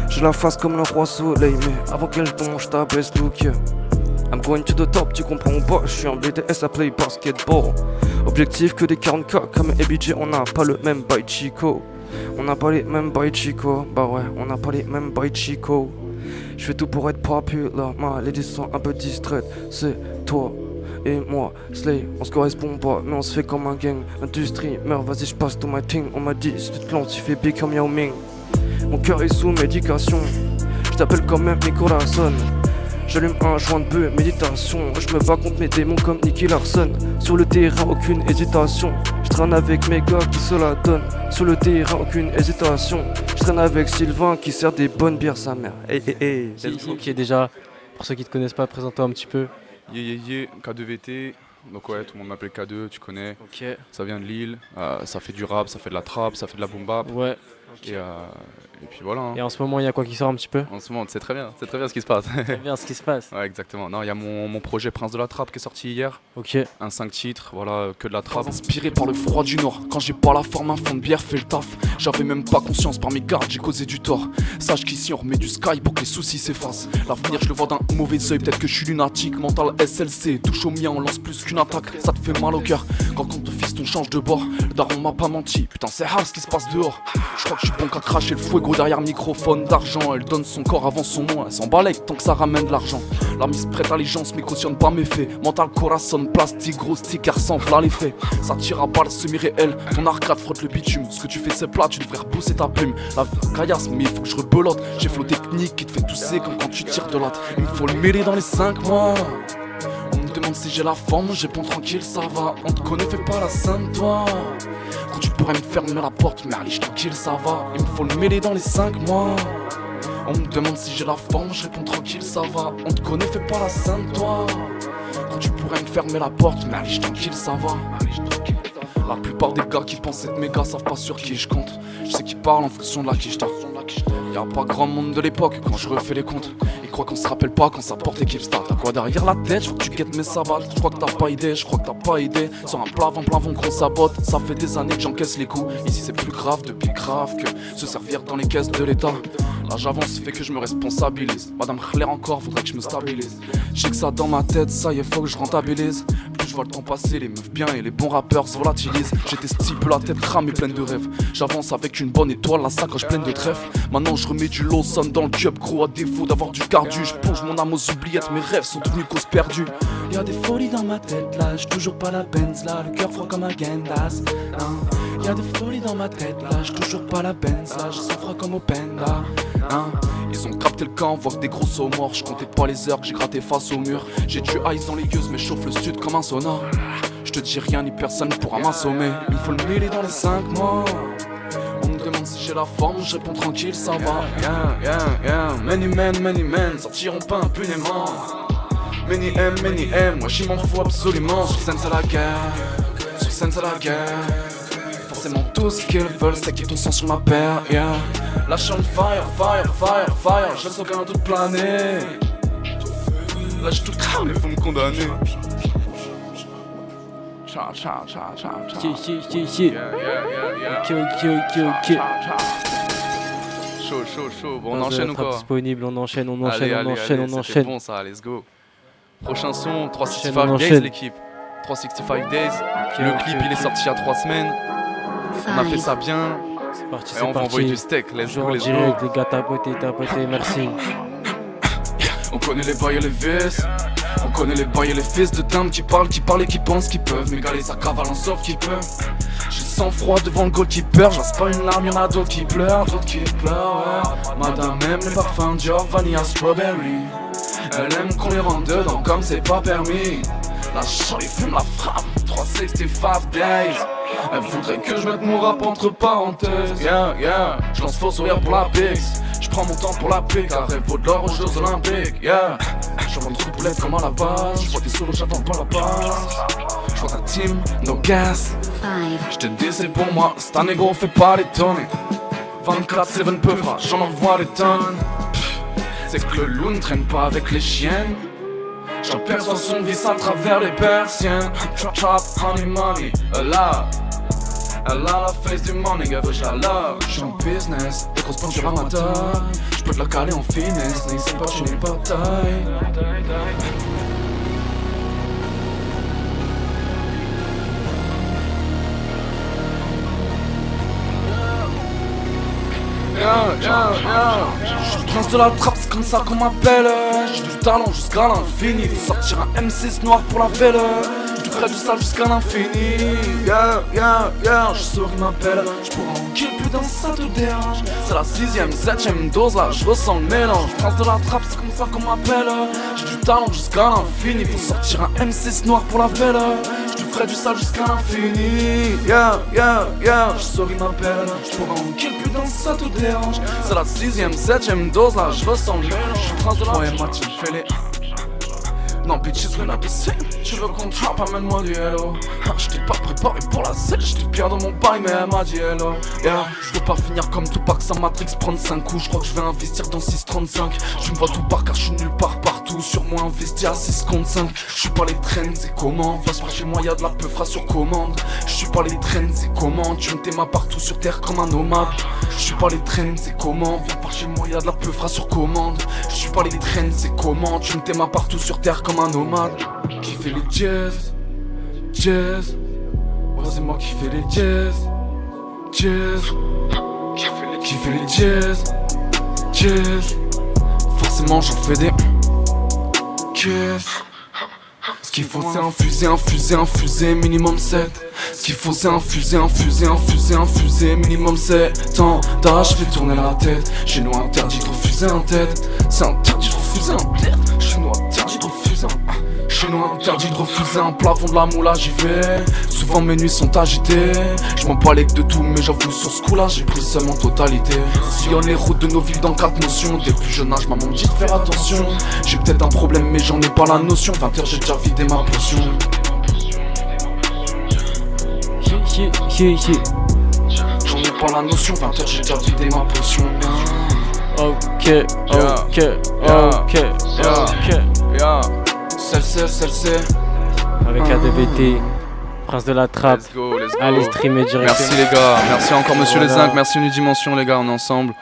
Je la fasse comme le roi soleil. Mais avant qu'elle tombe, je t'abaisse look yeah. I'm going to the top, tu comprends ou pas? Je suis en BTS à play basketball. Objectif que des 40K, comme ABJ, on n'a pas le même by Chico. On n'a pas les mêmes by Chico. Bah ouais, on n'a pas les mêmes by Chico. Je fais tout pour être populaire, ma lady sont un peu distraite. C'est toi et moi, Slay, on se correspond pas, mais on se fait comme un gang. Industrie, meurs, vas-y, je passe tout my thing. On m'a dit, si tu te plantes, tu fais big comme Yao Ming. Mon cœur est sous médication, je t'appelle quand même Nicolas Son. J'allume un joint de bœuf, méditation. Je me bats contre mes démons comme Nicky Larson. Sur le terrain, aucune hésitation. Je traîne avec mes gars qui se la donnent. Sur le terrain, aucune hésitation. Je traîne avec Sylvain qui sert des bonnes bières sa mère. Qui est déjà, pour ceux qui te connaissent pas, présente-toi un petit peu. K2VT. Donc ouais, tout le monde m'appelle K2, tu connais. Ok. Ça vient de Lille. Ça fait du rap, ça fait de la trap, ça fait de la boom bap. Ouais. Okay. Et puis voilà. Hein. Et en ce moment, il y a quoi qui sort un petit peu? En ce moment, c'est très bien ce qui se passe. C'est bien ce qui se passe. Ouais, exactement. Non, il y a mon projet Prince de la Trappe qui est sorti hier. Ok. Un 5 titres, voilà, que de la trappe. Inspiré par le froid du nord, quand j'ai pas la forme, un fond de bière fait le taf. J'avais même pas conscience, par mes gardes, j'ai causé du tort. Sache qu'ici on remet du sky pour que les soucis s'effacent. L'avenir, je le vois d'un mauvais œil, peut-être que je suis lunatique. Mental SLC, touche au mien, on lance plus qu'une attaque. Ça te fait mal au cœur, quand ton fils on change de bord. Le daron m'a pas menti, putain c'est hard ce qui se passe dehors. Je crois que je suis bon qu'à cracher le fouet gros derrière microphone d'argent. Elle donne son corps avant son nom, elle s'en balèque tant que ça ramène de l'argent. La mise prête allégeance mais cautionne pas mes faits. Mental corazon, plastique, gros sticker sans v'là les faits. Ça tire à balles semi-réel, ton arcade frotte le bitume. Ce que tu fais c'est plat, tu devrais rebousser ta plume. La vie caillasse mais il faut que je rebelote. J'ai flow technique qui te fait tousser comme quand tu tires de latte. Il me faut le mêler dans les 5 mois. On me demande si j'ai la forme, je réponds tranquille, ça va. On te connaît, fais pas la sainte toi. Quand tu pourrais me fermer la porte, mais allez, tranquille, ça va. Il me faut le mêler dans les 5 mois. On me demande si j'ai la forme, je réponds tranquille, ça va. On te connaît, fais pas la sainte toi. Quand tu pourrais me fermer la porte, mais allez, tranquille, ça va. La plupart des gars qui pensent être méga savent pas sur qui je compte. Je sais qu'ils parlent en fonction de la quicheta. Y'a pas grand monde de l'époque quand je refais les comptes. Ils croient qu'on se rappelle pas quand ça porte équipe star. T'as quoi derrière la tête, je veux que tu guettes mes sabbats. Je crois que t'as pas idée, je crois que t'as pas idée. Sur un plavon qu'on sabote. Ça fait des années que j'encaisse les coups. Ici c'est plus grave, depuis grave que se servir dans les caisses de l'état. Là j'avance, fait que je me responsabilise. Madame Claire encore, faudrait que je me stabilise. Je sais que ça dans ma tête, ça y est, faut que je rentabilise. Plus je vois le temps passer, les meufs bien et les bons rappeurs se volatilisent. J'étais stipe, la tête cramée, pleine de rêves. J'avance avec une bonne étoile, la sacoche pleine de trèfles. Maintenant je remets du Lawson dans le cup, gros à défaut d'avoir du cardio. Je plonge mon âme aux oubliettes, mes rêves sont devenus cause perdue. Y'a des folies dans ma tête là, j'ai toujours pas la Benz là, le cœur froid comme un Gendas. Y'a des folies dans ma tête là, j'ai toujours pas la Benz là, j'ai sang froid comme au Penda. Ils ont capté le camp, voient que des gros sauts morts. Je comptais pas les heures que j'ai gratté face au mur. J'ai du ice dans les yeux, mais chauffe le sud comme un sauna. Je te dis rien ni personne pourra m'assommer. Il me faut le mêler dans les 5 mois. On me demande si j'ai la forme, je réponds tranquille, ça va. Many men sortiront pas impunément. Many M, moi j'y m'en fous absolument. Sur scène c'est la guerre, sur scène c'est la guerre. Forcément tout ce qu'ils veulent c'est qu'ils ton sang sur ma paire, yeah. Lâche on fire, je laisse aucun doute planer. Là j'ai tout cramé, faut me condamner. Cha. Chaud. Bon, on enchaîne ou quoi? Disponible, on enchaîne. C'était bon ça, let's go. Prochain son, 365 Days l'équipe. 365 Days. Le clip il est sorti il y a 3 semaines. On a fait ça bien. C'est parti, et on va envoyer du steak, let's go. Direct, les gars, tapoter, merci. On connaît les bails et les vis. On connaît les bails et les fils de dames qui parlent et qui pensent qu'ils peuvent m'égaler sa cavale en sauf qu'ils peuvent. J'ai sang froid devant le goalkeeper, j'asse pas une larme, y'en a d'autres qui pleurent, ouais. Madame aime les parfums Dior, vanilla, strawberry. Elle aime qu'on les rentre dedans comme c'est pas permis. La Charlie fume la frappe, 365 days. Elle voudrait que je mette mon rap entre parenthèses. Yeah, je lance faux sourire pour la Pix. Je prends mon temps pour la pique, car elle vaut de l'or aux Jeux Olympiques. Yeah, je vends trop de boulettes comme à la base. Je vois des solos, j'attends pas la passe. Je vois ta team, no gas. Je te dis c'est pour moi, c'est un négro, fais pas les tonner. 24/7 peu fra, j'en envoie des tonnes. C'est que le loup ne traîne pas avec les chiennes. J'aperçois son vice à travers les persiennes. Trap, honey, money, elle a la face du morning, elle veut que je la love. J'suis en business, des grosses planches ramadan. J'peux te la caler en finesse, n'essaie pas, tu n'es pas taille. Je prince de la trappe, c'est comme ça qu'on m'appelle. J'ai du talent jusqu'à l'infini. Faut sortir un M6 noir pour la velle. Je ferai du sale jusqu'à l'infini. Je saurais qui m'appelle. Je pourrais en kill plus d'un, ça te dérange. C'est la 6ème, 7ème dose là, je ressens le mélange. Prince de la trappe, c'est comme ça qu'on m'appelle. J'ai du talent jusqu'à l'infini. Faut sortir un M6 noir pour la velle. Je ferai du sale jusqu'à l'infini. Je saurais qui m'appelle. Je pourrais en kill plus d'un, ça te dérange. C'est la 6ème, 7ème dose là, je ressens le mélange. Je suis prince de la trappe. Ouais, moi tu me fais les. Non, bitches, we're not the same. Tu veux qu'on trappe, amène-moi du hello. J't'ai pas préparé pour la selle, j'étais bien dans mon bail, mais elle m'a dit hello. Yeah, j'veux pas finir comme Tupac sans Matrix, prendre 5 coups. J'crois que j'vais investir dans 635. Tu me vois tout par car j'suis nulle part partout. Sur moi investi à 6,5. J'suis pas les traînes, c'est comment. Va par chez moi, y'a de la peufra sur commande. J'suis pas les traînes, c'est comment. Tu me t'aimas partout sur terre comme un nomade. J'suis pas les traînes, c'est comment. Viens par chez moi, y'a de la peufra sur commande. J'suis pas les traînes, c'est comment. Tu me t'aimas partout sur terre comme un nomade. Qui fait les jazz. Ouais, c'est moi qui fais les jazz. Qui fait les qui fait les jazz, jazz. Forcément j'en fais des caisses. Ce qu'il faut c'est infuser, minimum 7. Ce qu'il faut c'est infuser, minimum 7 ans d'âge, fais tourner la tête. Chez nous interdit de refuser un tête. C'est interdit de refuser un tête. Chez nous interdit de refuser un Chez nous interdit de refuser un plafond de la moula, j'y vais. Souvent mes nuits sont agitées. Je m'en parlais que de tout mais j'avoue sur ce coup là j'ai pris seum en totalité. Sillonne les routes de nos villes dans 4 notions. Dès plus jeune âge maman me dit de faire attention. J'ai peut-être un problème mais j'en ai pas la notion. 20h j'ai déjà vidé ma potion. J'en ai pas la notion, 20h j'ai déjà vidé ma potion. Ok. Celle-ci. Avec ADVT, Prince de la Trappe. Let's go. Allez streamer directement. Merci les gars, merci encore monsieur les Zinc, merci Unidimension les gars, on est ensemble.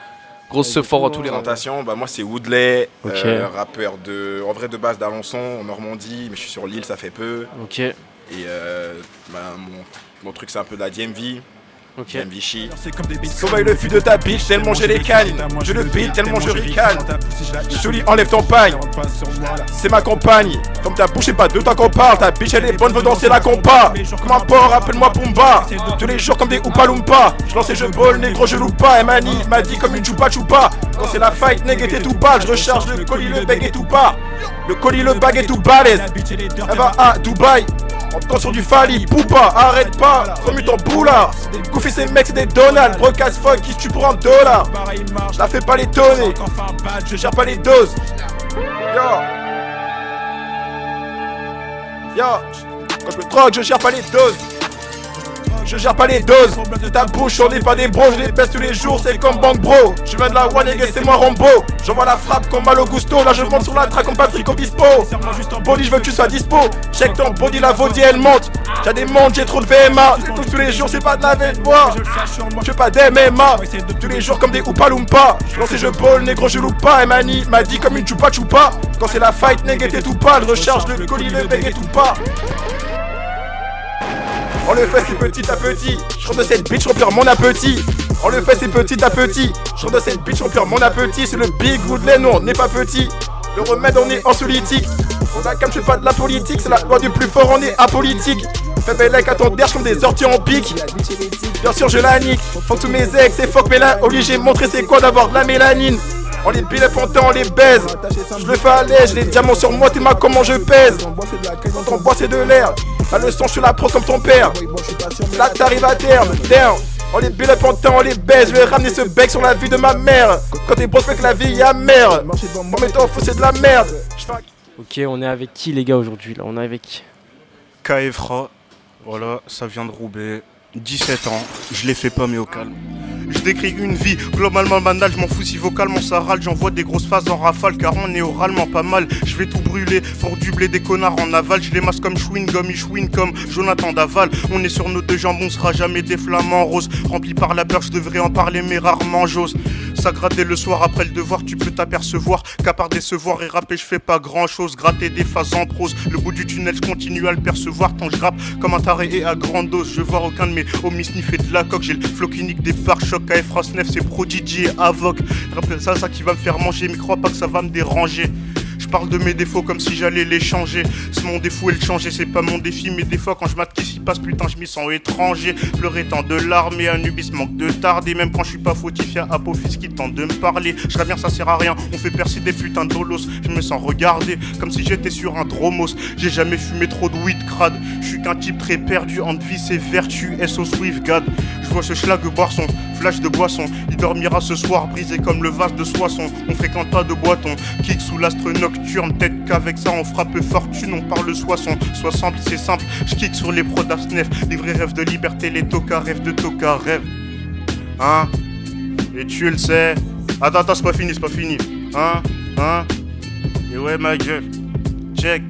Grosse ce fort à tous les Présentation, bah moi c'est Woodley, Ok. rappeur en vrai de base d'Alençon, en Normandie, mais je suis sur l'île, ça fait peu. Ok. Et mon truc c'est un peu de la DMV. Ok. DMV shit. Sauvaille le fût de ta bitch, tellement j'ai les cannes. Je le beat, tellement je ricane. Jolie, enlève ton pagne. C'est ma compagne. Comme ta bouche et pas de toi qu'on parle. Ta bitch elle est bonne, veut danser la compas. Comme un porc, appelle-moi Pumba. Tous les jours comme des Oompa Loompa. Je lance et je ball, négro, je loupe pas. Emani m'a dit comme une choupa choupa. Quand c'est la fight, nègre et tout bas. Je recharge le colis, le bag et tout pas. Le colis, le bag et tout balèze. Elle va à Dubaï. En sur du Fali, Poupa, arrête pas, remue ton boula. Goofy ces mecs c'est des Donald, brocasse fuck qui se tue pour $1. Je la fais pas les tonner, je gère pas les doses. Yo, quand je me drogue je gère pas les doses. Je gère pas les doses, de ta bouche on n'est pas des bros, je les baisse tous les jours, c'est comme Bank Bro. Je viens de la one et c'est moi Rambo. J'envoie la frappe comme Malo Gusto, là je monte sur la track comme Patrick Obispo. Body je veux que tu sois dispo, check ton body, la vaudie elle monte. J'ai des mondes, j'ai trop de VMA, tous les jours c'est pas de la veille de moi. Je fais pas d'MMA, tous les jours comme des Oompa Loompa. Je lance et je ball, négro je loupe pas, Emani m'a dit comme une choupa choupa. Quand c'est la fight, nègre t'es tout pâle, recharge le colis, le bag et tout pas. On le fait c'est petit à petit, je rentre de cette bitch remplir mon appétit. On le fait c'est petit à petit, je rentre de cette bitch remplir mon appétit. C'est le Big Woodley, non on n'est pas petit. Le remède on est anxiolytique. On a comme je fais pas de la politique, c'est la loi du plus fort, on est apolitique. Fais belle à ton derge comme des orties en pique. Bien sûr je la nique, fuck tous mes ex et fuck mais là obligé de montrer c'est quoi d'avoir de la mélanine. On les bille on les baise. Je le fais à l'aise, j'ai les diamants sur moi, t'es ma comment je pèse. Quand on boit c'est de l'air. La leçon je la prends comme ton père. Là t'arrives à terme, down. On les bille on les baise. Je vais ramener ce bec sur la vie de ma mère. Quand t'es brosse que la vie est amère. Bon mais toi fou c'est de la merde. Ok, on est avec qui les gars aujourd'hui là? On est avec Kaefra, voilà, ça vient de Roubaix, 17 ans, je les fais pas mais au calme. Je décris une vie, globalement banale, je m'en fous si vocalement ça râle. J'envoie des grosses phases en rafale car on est oralement pas mal. Je vais tout brûler pour du blé des connards en aval. Je les masse comme chewing-gum, ils chewing comme Jonathan Daval. On est sur nos deux jambes, on sera jamais des flamants roses. Rempli par la peur, je devrais en parler mais rarement j'ose. Ça gratter le soir après le devoir, tu peux t'apercevoir qu'à part décevoir et rapper je fais pas grand chose. Gratter des phases en prose, le bout du tunnel je continue à le percevoir. Quand je rappe comme un taré et à grande dose, je vois aucun de mes homies sniffer de la coque. J'ai le flow qui nique des pare-chocs. KFRA Snef c'est Prodigy et Avoc. Rappelle ça qui va me faire manger, mais crois pas que ça va me déranger. Je parle de mes défauts comme si j'allais les changer. C'est mon défaut et le changer, c'est pas mon défi. Mais des fois quand je mate qui s'y passe, putain je m'y sens étranger. Pleurer tant de larmes et Anubis manque de tarder. Même quand je suis pas fautif, y'a Apophis qui tente de me parler. Je bien ça sert à rien, on fait percer des putains de dolos. Je me sens regardé comme si j'étais sur un dromos. J'ai jamais fumé trop de weed crade. Je suis qu'un type très perdu entre vice et vertu. SO Swift God. Je vois ce schlag boire son flash de boisson. Il dormira ce soir brisé comme le vase de Soissons. On fréquente pas de boiton, kick sous l'astre nocturne. Peut-être qu'avec ça on frappe fortune. On parle Soissons, soit simple c'est simple. Je kick sur les prods d'Asnef. Les vrais rêves de liberté, les tocards rêves de tocards rêves. Hein? Et tu le sais. Attends, c'est pas fini. Hein? Et ouais ma gueule. Check.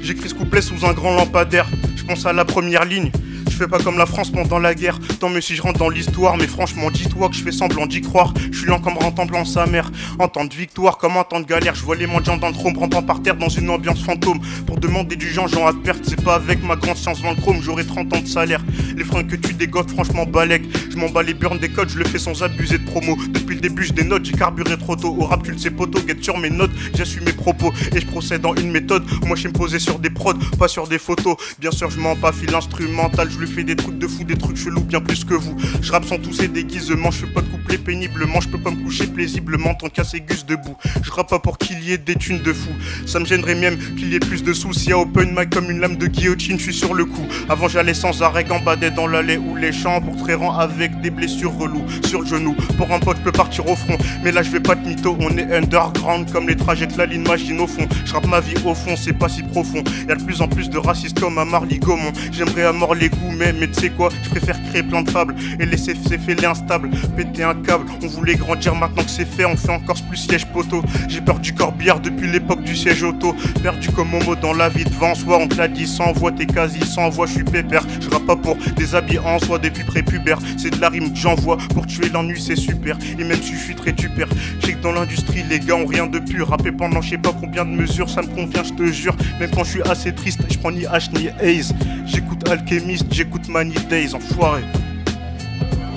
J'écris ce couplet sous un grand lampadaire. Je pense à la première ligne. Je Je fais pas comme la France pendant la guerre, tant mieux si je rentre dans l'histoire. Mais franchement dis-toi que je fais semblant d'y croire. Je suis lent comme rentemblant sa mère. En temps de victoire comme en temps de galère, je vois les mendiants dans le chrome rampant par terre dans une ambiance fantôme. Pour demander du genre à perte, c'est pas avec ma grande science dans le chrome. J'aurai 30 ans de salaire. Les fringues que tu dégotes franchement balèque. Je m'en bats les burns des codes, je le fais sans abuser de promo. Depuis le début je dénote, j'ai carburé trop tôt. Au rap tu le sais poto, get sur mes notes, j'assume mes propos. Et je procède en une méthode, moi je me poser sur des prods, pas sur des photos. Bien sûr je m'en bats, fil instrumental, je lui fais des trucs de fou, des trucs chelous bien plus que vous. Je rappe sans tous ces déguisements, je fais pas de couplet péniblement. Je peux pas me coucher paisiblement tant qu'à ces gus debout. Je rappe pas pour qu'il y ait des thunes de fou. Ça me gênerait même qu'il y ait plus de sous. S'il y a open mic comme une lame de guillotine, je suis sur le coup. Avant j'allais sans arrêt gambader dans l'allée ou les champs pour trérant avec des blessures reloues sur le genou. Pour un pote je peux partir au front, mais là je vais pas de mytho. On est underground comme les trajets que la ligne machine au fond. Je rappe ma vie au fond, c'est pas si profond. Y'a de plus en plus de racistes comme à Marly Gaumont. J'aimerais à mort les coups mais tu sais quoi, je préfère créer plein de fables et laisser ces fêlés instables, péter un câble. On voulait grandir, maintenant que c'est fait, on fait encore plus siège poteau. J'ai peur du corbillard depuis l'époque du siège auto. Perdu comme Momo dans la vie devant soi, on te l'a dit sans voix, t'es quasi sans voix, je suis pépère. Je rappe pas pour des habits en soi depuis prépubère. C'est de la rime que j'envoie pour tuer l'ennui, c'est super. Et même si je suis très tupère, je sais que dans l'industrie les gars ont rien de pur. Rapper pendant je sais pas combien de mesures, ça me convient, je te jure. Même quand je suis assez triste, je prends ni H ni Haze. J'écoute Alchemist, j'écoute Many Days, enfoiré.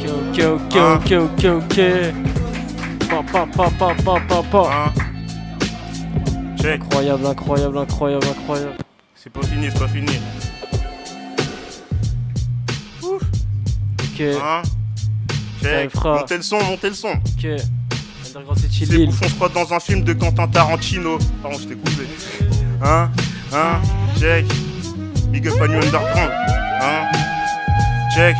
Ok. Pa. Check. Incroyable. C'est pas fini, c'est pas fini. Ouf. Ok. Check. Montez le son. Ok. C'est Ces chill. bouffons se croient dans un film de Quentin Tarantino. Pardon, je t'ai coupé. Check. Big up à New Underground. Check.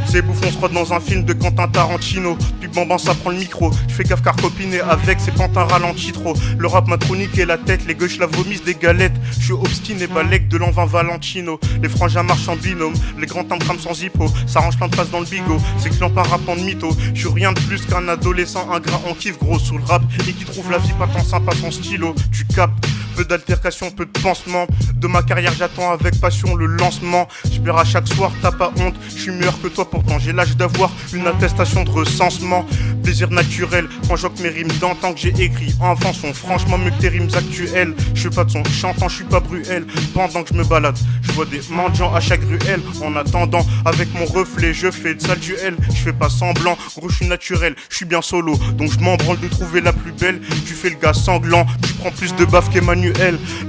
Ces bouffons se croient dans un film de Quentin Tarantino. Puis Bamban ça prend le micro. Je fais gaffe car copiné avec ces pantins ralentis trop. Le rap m'a trop niqué la tête. Les gauches la vomissent des galettes. Je suis obstiné balèque de l'an 20 Valentino. Les frangins marchent en binôme. Les grands timbres crament sans hippo. Ça range plein de faces dans le bigot. C'est client par rappant de mytho. Je suis rien de plus qu'un adolescent ingrat en kiff gros sous le rap. Et qui trouve la vie pas tant sympa sans stylo. Tu captes. Peu d'altercation, peu de pansement. De ma carrière j'attends avec passion le lancement. J'espère à chaque soir, t'as pas honte. Je suis meilleur que toi pourtant j'ai l'âge d'avoir une attestation de recensement. Plaisir naturel quand j'oque mes rimes d'antan que j'ai écrit enfant sont franchement mieux que tes rimes actuelles. Je suis pas de son chantant, je suis pas Bruel. Pendant que je me balade, je vois des mendiants à chaque ruelle. En attendant, avec mon reflet, je fais de sale duel. Je fais pas semblant, gros je suis naturel. Je suis bien solo, donc je m'en branle de trouver la plus belle. Tu fais le gars sanglant, tu prends plus de baffes qu'Emmanuel.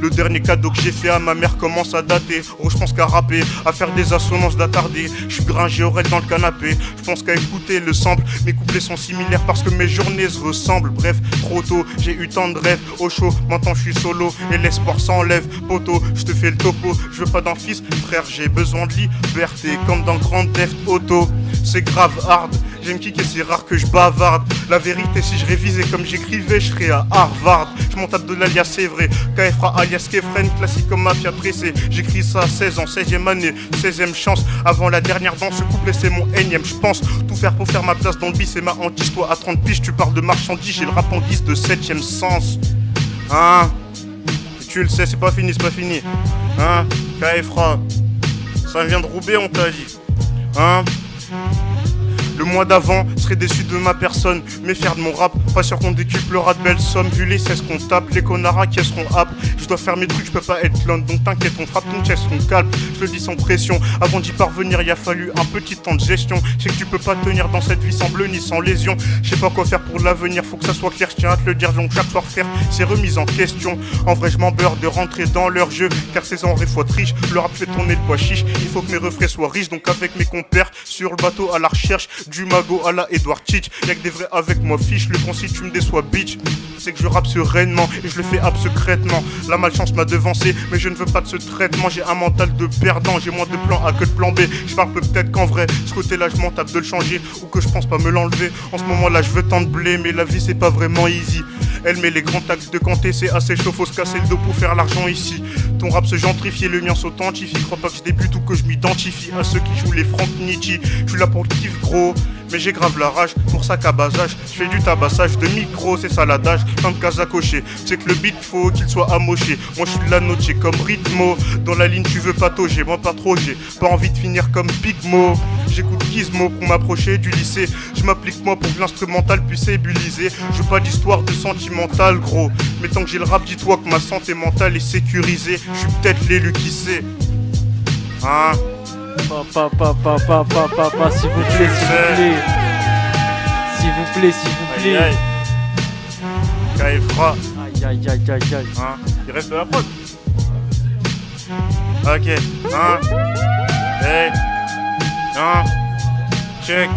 Le dernier cadeau que j'ai fait à ma mère commence à dater. Oh je pense qu'à rapper, à faire des assonances d'attardé. Je suis gringé oreille dans le canapé. Je pense qu'à écouter le sample. Mes couplets sont similaires parce que mes journées se ressemblent. Bref, trop tôt, j'ai eu tant de rêves. Au chaud, maintenant je suis solo et l'espoir s'enlève. Poto, je te fais le topo. Je veux pas d'un fils, frère, j'ai besoin de liberté. Comme dans Grand Theft Auto. C'est grave hard. J'aime kicker, c'est rare que je bavarde. La vérité, si je révisais comme j'écrivais, je serais à Harvard. Je m'en tape de l'alias, c'est vrai. KFRA alias Kefren, classique comme mafia pressée. J'écris ça à 16 ans, 16e année, 16e chance. Avant la dernière danse, ce couplet c'est mon énième. Je pense tout faire pour faire ma place dans le bis, c'est ma hantise. Toi à 30 piges, tu parles de marchandises. J'ai le rap en guise de 7e sens. Et tu le sais, c'est pas fini. KFRA, ça vient de Roubaix, on t'a dit. Le mois d'avant serait déçu de ma personne, mais faire de mon rap, pas sûr qu'on décuplera de belles sommes. Vu les 16 qu'on tape, les connards qui seront happe. Je dois faire mes trucs, je peux pas être clone, donc t'inquiète, on frappe ton chest, on calme. Je le dis sans pression, avant d'y parvenir, il a fallu un petit temps de gestion. Je sais que tu peux pas tenir dans cette vie sans bleu ni sans lésion. Je sais pas quoi faire pour l'avenir, faut que ça soit clair, je tiens à te le dire. Donc chaque soir faire ces remises en question. En vrai je m'en beurre de rentrer dans leur jeu, car ces enrées faut être riche. Le rap fait tourner le pois chiche, il faut que mes refrains soient riches. Donc avec mes compères, sur le bateau à la recherche du mago à la Edward Teach. Y'a que des vrais avec moi fiche, le con si tu me déçois bitch. C'est que je rappe sereinement et je le fais ab secrètement. La malchance m'a devancé, mais je ne veux pas de ce traitement. J'ai un mental de perdant, j'ai moins de plan A que de plan B. Je parle peut-être qu'en vrai, ce côté-là je m'en tape de le changer, ou que je pense pas me l'enlever. En ce moment là je veux tant de blé, mais la vie c'est pas vraiment easy. Elle met les grands tacs de Kanté, c'est assez chaud, faut se casser le dos pour faire l'argent ici. Ton rap se gentrifie, le mien s'authentifie. Crois pas que je débute ou que je m'identifie à ceux qui jouent les Frank Nietzsche. Je suis là pour le kiff gros, mais j'ai grave la rage pour ça cabasage. Je fais du tabassage de micro, c'est ça l'adage. Plein de cases à cocher, c'est que le beat faut qu'il soit amoché. Moi je suis de la note, comme rythmo. Dans la ligne tu veux patauger, moi pas trop, j'ai pas envie de finir comme Big Mo. J'écoute Gizmo pour m'approcher du lycée. Je m'applique moi pour que l'instrumental puisse ébuliser. Je veux pas d'histoire de sentimental gros, mais tant que j'ai le rap dis-toi que ma santé mentale est sécurisée. Je suis peut-être l'élu qui sait. Hein? Papa, s'il vous plaît, s'il vous plaît. S'il vous plaît, s'il vous plaît. Kaifra. Aïe. Hein? Il reste de la prod. Ok. Hein? Hey. Hein? Check.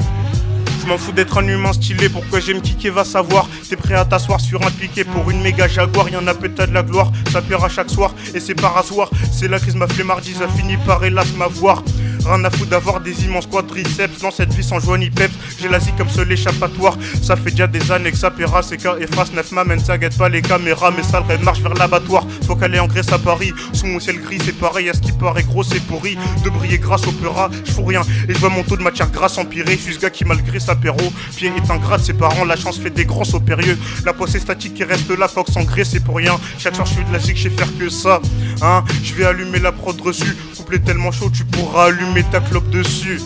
Je m'en fous d'être un humain stylé, pourquoi j'aime kicker va savoir. T'es prêt à t'asseoir sur un piquet pour une méga Jaguar. Y'en a peut-être de la gloire, ça paiera chaque soir. Et c'est par asseoir, c'est la crise m'a flemmardise, a fini par hélas m'avoir. Rien à foutre d'avoir des immenses quadriceps. Dans cette vie sans joie ni peps, j'ai l'Asie comme seul échappatoire. Ça fait déjà des années que ça paiera, c'est qu'à efface 9 m'amène, ça guette pas les caméras. Mais ça le marche vers l'abattoir, faut qu'elle ait en Grèce à Paris. Sous mon ciel gris c'est pareil, à ce qui paraît gros c'est pourri. De briller grâce au peurat, je fous rien. Et je vois mon taux de matière grasse empirer. Je suis ce gars qui malgré sa péro pied est ingrat de ses parents, la chance fait des grands sauts périlleux. La poisse est statique qui reste là, Fox en grès c'est pour rien. Chaque soir je fais de la zig, je sais faire que ça. Hein, je vais allumer la prod reçue. Couplet tellement chaud tu pourras allumer ta clope dessus.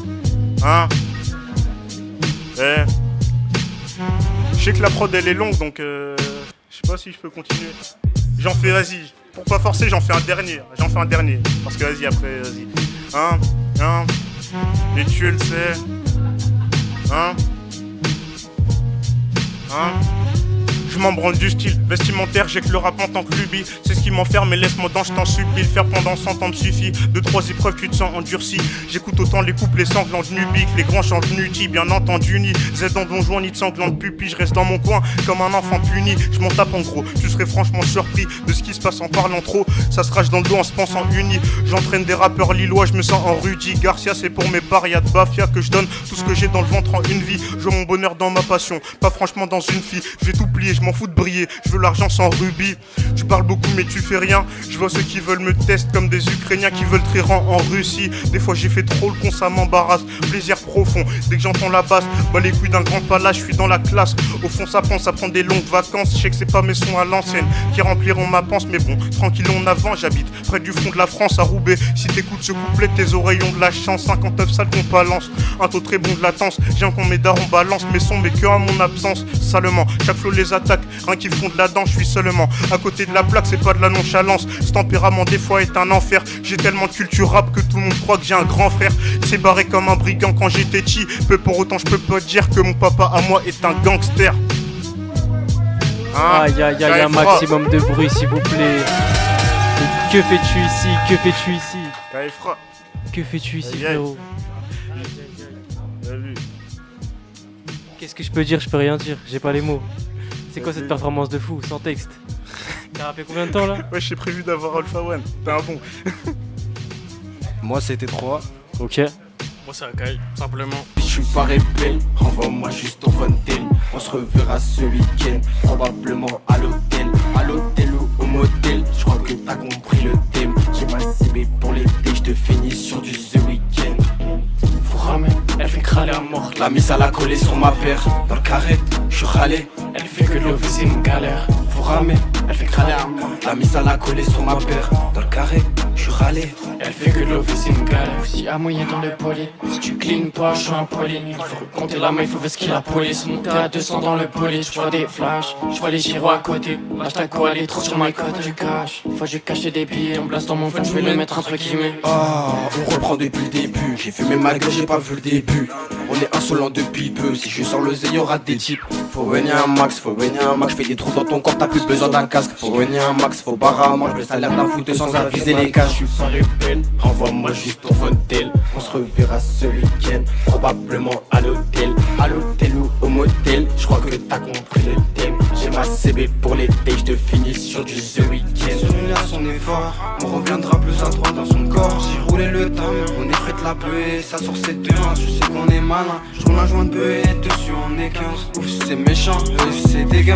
Hein? Je sais que la prod elle est longue donc je sais pas si je peux continuer. J'en fais, vas-y. Pour pas forcer j'en fais un dernier. Parce que vas-y après, vas-y. Hein? Et tu le sais. Hein? Je m'en branle du style vestimentaire, j'ai que le rap en tant que lubie. C'est ce qui m'enferme, mais laisse-moi dans, je t'en supplie. Le faire pendant 100 ans me suffit. 2-3 épreuves, tu te sens endurci. J'écoute autant les couplets sanglants de Nubique, les grands chants de Nuti, bien entendu, ni Z dans Don Juan, ni de sanglants de pupille. Je reste dans mon coin comme un enfant puni. Je m'en tape en gros, tu serais franchement surpris de ce qui se passe en parlant trop. Ça se rage dans le dos en se pensant uni. J'entraîne des rappeurs lillois, je me sens en Rudy Garcia. C'est pour mes parias de Bafia que je donne tout ce que j'ai dans le ventre en une vie. Je veux mon bonheur dans ma passion, pas franchement dans une fille. Je vais tout plier, je m'en fous de briller. Je veux l'argent sans rubis. Tu parles beaucoup mais tu fais rien. Je vois ceux qui veulent me tester comme des Ukrainiens qui veulent très rang en Russie. Des fois j'ai fait trop le con, ça m'embarrasse. Plaisir profond, dès que j'entends la basse. Bah les couilles d'un grand palace, je suis dans la classe. Au fond ça prend des longues vacances. Je sais que c'est pas mes sons à l'ancienne qui rempliront ma panse. Mais bon, tranquille on avance, j'habite près du front de la France à Roubaix. Si t'écoutes ce couplet, tes oreilles ont de la chance. 59 salles qu'on balance, un taux très bon de latence. J'aime qu'on mes darons balance mes sons mais que à mon absence. Salement, chaque flow les attaque, rien qui font de la danse, je suis seulement à côté de la plaque, c'est pas de la nonchalance. Ce tempérament des fois est un enfer. J'ai tellement de culture rap que tout le monde croit que j'ai un grand frère. Il s'est barré comme un brigand quand j'étais petit. Peu pour autant je peux pas dire que mon papa à moi est un gangster. Hein? Aïe, un maximum de bruit s'il vous plaît. Que fais-tu ici? Kaifra. Que fais-tu ici frérot? Qu'est-ce que je peux dire? Je peux rien dire, j'ai pas les mots. C'est quoi cette performance de fou, sans texte? T'as rappelé combien de temps là? Ouais, j'ai prévu d'avoir Alpha One, t'es un bon. Moi c'était 3. Ok. Moi c'est Akai, simplement. Je suis pas rebelle, renvoie-moi juste au fontaine. On se reverra ce week-end, probablement à l'hôtel ou au motel. Je crois que t'as compris le thème. J'ai ma cible pour l'été, je te finis sur du ce week-end. Faut ramer, elle fait crâler à mort. La mise à la coller sur ma paire. Dans le carré, je suis râlé. Elle fait que de l'office, c'est une galère. Faut ramer, elle fait crâler à mort. La mise à la coller sur ma paire. Dans le carré, je suis râlé. Elle fait que de l'office, c'est une galère. Si à moyen dans le poli, si tu clean pas, je suis un poli. Il faut compter la main, il faut voir ce qu'il a police. Monter à 200 dans le poli, je vois des flashs, je vois les gyros à côté. Lâche ta quoi, elle est trop sur ma côte, du cash. Faut que je cache des billets, on place dans mon phone, je vais le mettre entre guillemets. Ah, on reprend depuis le début. J'ai fumé ma gueule, j'ai pas vu le début. On est insolent depuis peu. Si je sors le zé, y'aura des types. Faut venir un max, je fais des trous dans ton corps, t'as plus besoin d'un casque. Faut venir un max, faut barra, moi je me salaire d'un foot sans aviser les cash. Je suis pas rebelle, renvoie-moi juste au fontaine. On se reverra ce week-end, probablement à l'hôtel ou au motel. Je crois que t'as compris le thème. J'ai ma CB pour l'été, je te finis sur du ce week-end. Celui-là son effort, on reviendra plus à droite dans son corps. J'ai roulé le temps, on effrite la beuh et ça sort ses deux. Je sais qu'on est malin, je roule un joint de beuh et dessus on est 15. Ouf c'est méchant, ouf c'est dégueu.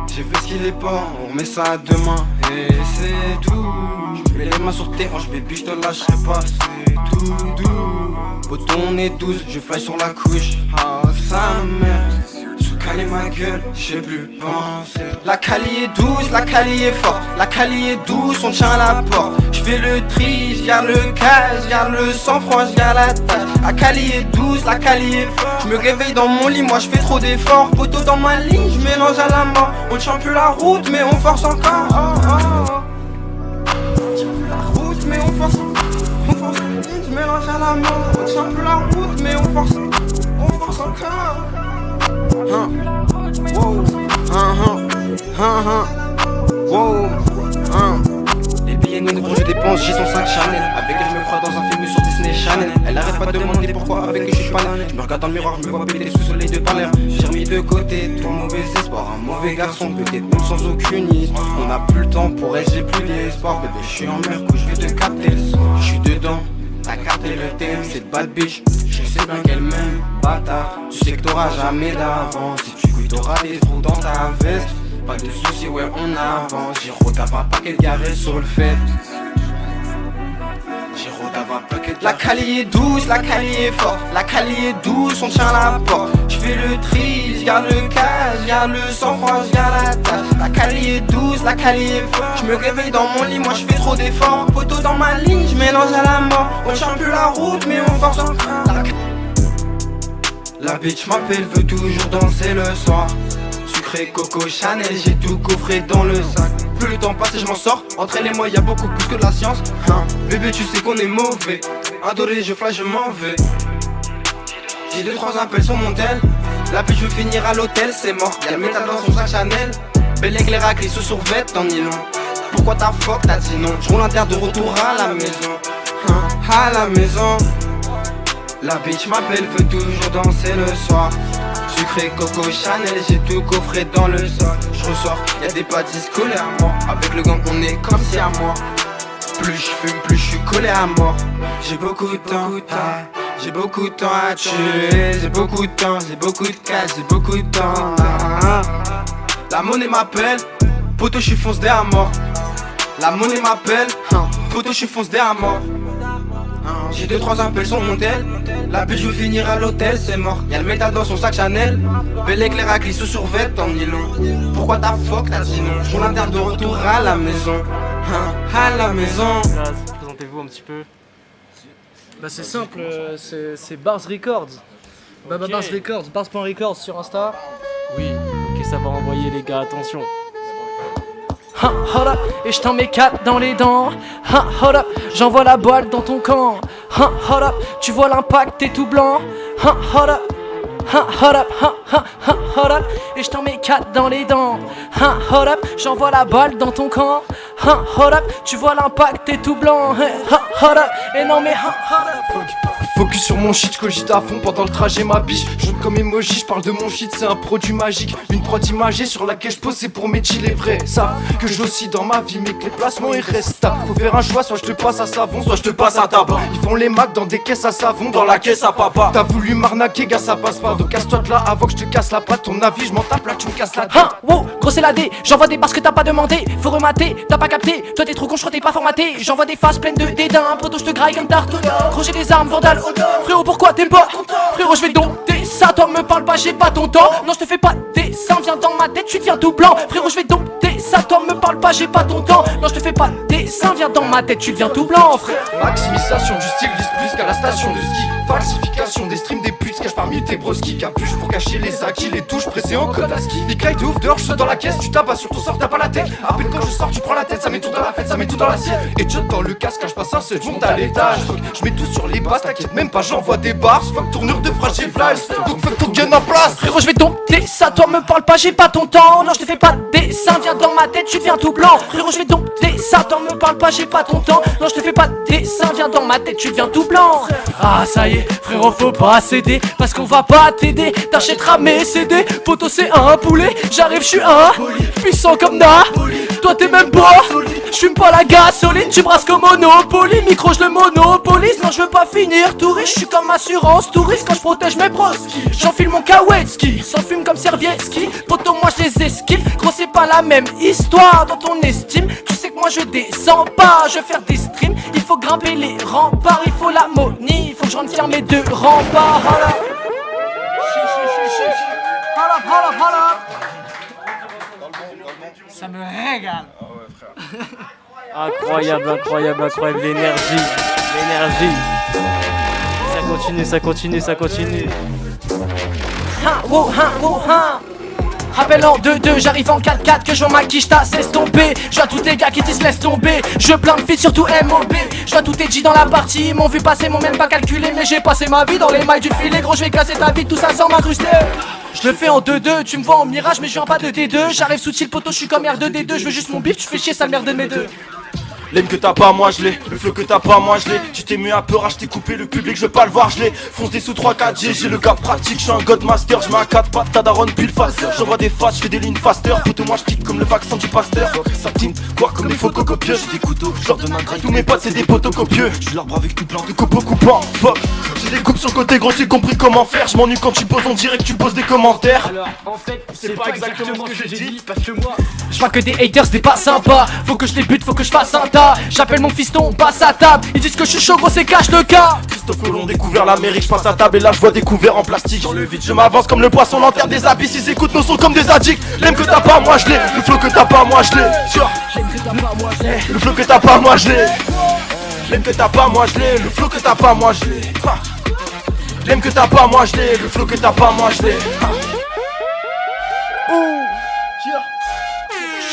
J'ai fait ce qu'il est pas, on remet ça à demain. Et c'est tout. Je mets les mains sur tes hanches, baby, je te lâcherai pas. C'est tout doux. Poto, on est 12, je fly sur la couche. Ah, sa mère. Sous calé ma gueule, j'ai plus pensé. La Cali est douce, la Cali est forte. La Cali est douce, on tient à la porte. J'fais le tri, j'garde le cash, j'garde le sang-froid, j'garde la tâche. La Cali est douce, la Cali est forte. J'me réveille dans mon lit, moi j'fais trop d'efforts. Poto dans ma ligne, j'mélange à la mort. On tient plus la route, mais on force encore. La route, mais on force. On force la ligne, j'mélange à la mort. On tient plus la route, mais on force. On force encore. Wow. Les billets négro je dépense, j'ai son 5 Chanel. Avec elle je me crois dans un film sur Disney Channel. Elle arrête pas de demander pourquoi avec elle je suis pas là. Je me regarde dans le miroir, je me vois péter sous soleil de Palerme. J'ai remis de côté tout mauvais espoir. Un mauvais garçon, peut-être même sans aucune histoire. On a plus le temps pour elle, j'ai plus d'espoir. Bébé je suis en mer, où je vais te capter le soir. Je suis dedans, t'as capté le thème, c'est bad bitch. Je sais bien qu'elle m'aime, bâtard. Tu sais que t'auras jamais d'avance. Si tu couilles t'auras des trous dans ta veste. Pas de soucis, ouais on avance. Giro t'as pas qu'elle garée sur le fait. Giro t'as pas qu'elle. La Cali est douce, la Cali est forte. La Cali est douce, on tient la porte. J'fais le tri, j'garde le cash, j'garde le sang-froid, j'garde la tâche. La Cali est douce, la Cali est forte. J'me réveille dans mon lit, moi j'fais trop d'efforts. Poto dans ma ligne, j'mélange à la mort. On tient plus la route, mais on force encore. La bitch m'appelle, veut toujours danser le soir. Sucré, Coco, Chanel, j'ai tout coffré dans le sac. Plus le temps passe et je m'en sors. Entre elle et moi y'a beaucoup plus que de la science. Bébé tu sais qu'on est mauvais. Adoré je flash je m'en vais. J'ai 2-3 appels sur mon tel. La bitch veut finir à l'hôtel c'est mort. Y'a le métal dans son sac Chanel. Bel éclair glisse sous survêt en nylon. Pourquoi t'as fuck t'as dit non? J'roule un terre de retour à la maison. À la maison. La bitch m'appelle, veut toujours danser le soir. Sucré, Coco, Chanel, j'ai tout coffré dans le sol. J'ressors, y'a des pâtisses collées à moi. Avec le gang on est comme si à moi. Plus j'fume, plus j'suis collé à mort. J'ai beaucoup de temps, j'ai beaucoup de temps à tuer. J'ai beaucoup de temps, j'ai beaucoup de cash, j'ai beaucoup de temps. La monnaie m'appelle, poto j'suis foncé à mort. La monnaie m'appelle, poto j'suis foncé à mort. J'ai 2-3 appels sur mon tel. La bitch veut finir à l'hôtel, c'est mort. Y'a le métal dans son sac Chanel. Bel éclair à glisse sous survêt en nylon. Pourquoi t'as fuck t'as dit non? J'roule un terre de retour à la maison. À la maison. Présentez-vous un petit peu. Bah c'est simple, c'est Bars Records. Bah Bars Records, Bars.records sur Insta. Oui, ok ça va envoyer les gars, attention. Hold up, et je t'en mets 4 dans les dents. Hold up, j'envoie la balle dans ton camp. Hold up, tu vois l'impact, t'es tout blanc. Hold up, hold up, hold up, et je t'en mets 4 dans les dents. Hold up, j'envoie la balle dans ton camp. Hold up, tu vois l'impact, t'es tout blanc. Hold up, et non mais hold up. Focus sur mon shit, je cogite à fond pendant le trajet ma biche. Jaune comme emoji, je parle de mon shit, c'est un produit magique. Une prod imagée sur laquelle je pose, c'est pour mes chill les vrais. Savent que j'oscille dans ma vie mais que les placements ils restent stables. Faut faire un choix, soit je te passe à savon, soit je te passe à tabac. Ils font les macs dans des caisses à savon, dans la caisse à papa. T'as voulu m'arnaquer, gars ça passe pas. Donc casse-toi de là avant que je te casse la patte. Ton avis, je m'en tape là, tu me casses la tête. Wow, gros c'est la D, j'envoie des parce que t'as pas demandé. Faut remater, t'as pas capté, toi t'es trop con, je crois t'es pas formaté. J'envoie des faces pleines de dédain, poto je te graille comme Darto. Gros j'ai des armes, vandales, frérot pourquoi t'aimes pas? Frérot je vais dompter ça, toi me parle pas, j'ai pas ton temps. Non je te fais pas des seins, viens dans ma tête, tu deviens tout blanc. Frérot je vais dompter ça, toi me parle pas, j'ai pas ton temps. Non je te fais pas des seins, viens dans ma tête, tu deviens tout blanc frère. Maximisation du style, vise plus qu'à la station de ski. Falsification des streams des putes, cache parmi tes broski. Capuche pour cacher les acquis, les touches pressées en code à ski. Les cailles de ouf dehors, je saute dans la caisse, tu tapes sur ton sort, t'as pas la tête. À peine quand je sors, tu prends la tête, ça met tout dans la fête, ça met tout dans l'assiette. Et tu dans le casque, cache pas ça, c'est monte à l'étage. Je mets tout sur les basses, t'inquiète même pas, j'envoie des bars. Fuck tournure de fragile flash, donc fuck ton gun en place. Frérot je vais dompter ça, toi me parle pas, j'ai pas ton temps. Non je te fais pas des seins, viens dans ma tête, tu deviens tout blanc. Frérot je vais dompter ça, toi me parle pas, j'ai pas ton temps. Non je te fais pas des seins, viens dans ma tête, tu deviens tout blanc. Ah ça y est, frérot faut pas céder, parce qu'on va pas t'aider. T'achèteras mes CD, poto c'est un poulet. J'arrive, je suis un puissant comme Na. toi t'es même pas. J'fume pas la gasoline, tu brasses comme Monopoly. Micro je le monopolise, non je veux pas finir touriste. J'suis comme assurance touriste quand je protège mes broski. J'enfile mon Kawetski, sans fume comme Servietski. Poto moi je les esquive, gros c'est pas la même histoire dans ton estime. Tu sais que moi je descends pas, je vais faire des streams. Il faut grimper les remparts, il faut la money. Il faut que je rentre faire mes 2 remparts. Ça me régale. Incroyable, incroyable, incroyable, l'énergie. Ça continue, ça continue, ça continue. Rappel en 2-2, j'arrive en 4-4, que je maquille, cesse tomber. Je vois tous tes gars qui disent laisse tomber. Je plein de feats, surtout MOB. Je vois tous tes G dans la partie, ils m'ont vu passer, m'ont même pas calculé. Mais j'ai passé ma vie dans les mailles du filet. Gros je vais casser ta vie, tout ça sans m'incruster. Je le fais en 2-2, tu me vois en mirage mais je viens pas de T2. J'arrive sous chill poteau, je suis comme R2D2. Je veux juste mon bif, tu fais chier sale merde de mes deux. L'aime que t'as pas, moi je l'ai. Le flow que t'as pas, moi je l'ai. Tu t'es mis un peu rage, t'es coupé le public, je veux pas le voir, je l'ai. Fonce des sous 3-4G, j'ai le gars pratique, je suis un godmaster. Je mets un 4 pattes, ta daronne pile faster. J'envoie des faces, je fais des lignes faster. Poto moi je quitte comme le vaccin du pasteur. Ça tinte, quoi comme des photocopieux. J'ai des couteaux, je leur donne un grain. Tous mes potes c'est des photocopieux. Je l'arbre avec tout plein de copeaux coupants. Fuck, j'ai des coupes sur le côté gros, j'ai compris comment faire. Je m'ennuie quand tu poses, on dirait que tu poses des commentaires. Alors en fait c'est pas exactement ce que j'ai dit. parce que moi je vois que des haters, c'est pas sympa. Faut que je les bute, faut que je fasse un tas. J'appelle mon fiston, passe à table. Ils disent que je suis chaud, gros c'est cache le cas. Christophe Colomb découvert l'Amérique, je passe à table et là je vois des couverts en plastique. Dans le vide je m'avance comme le poisson, l'enterre des abysses. Ils écoutent nos sons comme des addicts. L'aime que t'as pas, moi je l'ai. Le flow que t'as pas, moi je l'ai. Le flow que t'as pas, moi je l'ai. L'aime que t'as pas, moi je l'ai. Le flow que t'as pas, moi je l'ai. L'aime que t'as pas, moi je l'ai. Le flow que t'as pas, moi je l'ai.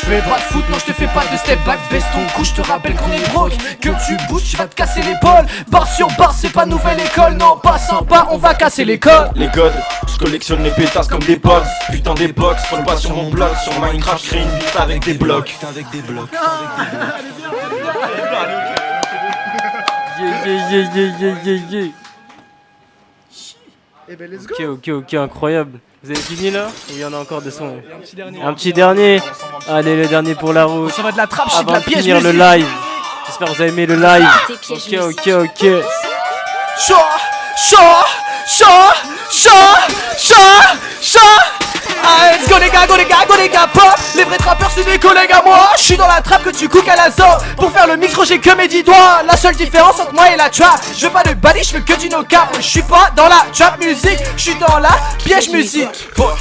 Je fais pas de foot, non je te fais pas de step back. Baisse ton cou, je te rappelle qu'on est broke. Que tu bouges, tu vas te casser l'épaule. Barre sur barre, c'est pas nouvelle école. Non, pas sympa, on va casser l'école. Les codes, je collectionne les pétasses comme des box. Putain des box, colle pas sur mon blog. Sur Minecraft, je crée une bite avec des blocs. Yeah. Eh ben let's go. Ok, incroyable. Vous avez fini là? Ou il y en a encore des sons? Un petit dernier. Allez, le dernier pour la route. Ça va de la trappe, c'est de Avant la de pièce finir le musique. live. J'espère que vous avez aimé le live. Ok. Allez, let's go les gars, pop. Les vrais trappeurs c'est des collègues à moi. Je suis dans la trappe que tu cook à la zone. Pour faire le micro j'ai que mes 10 doigts. La seule différence entre moi et la trap, je veux pas de body, je veux que du no-cap. Je suis pas dans la trap musique, je suis dans la piège musique.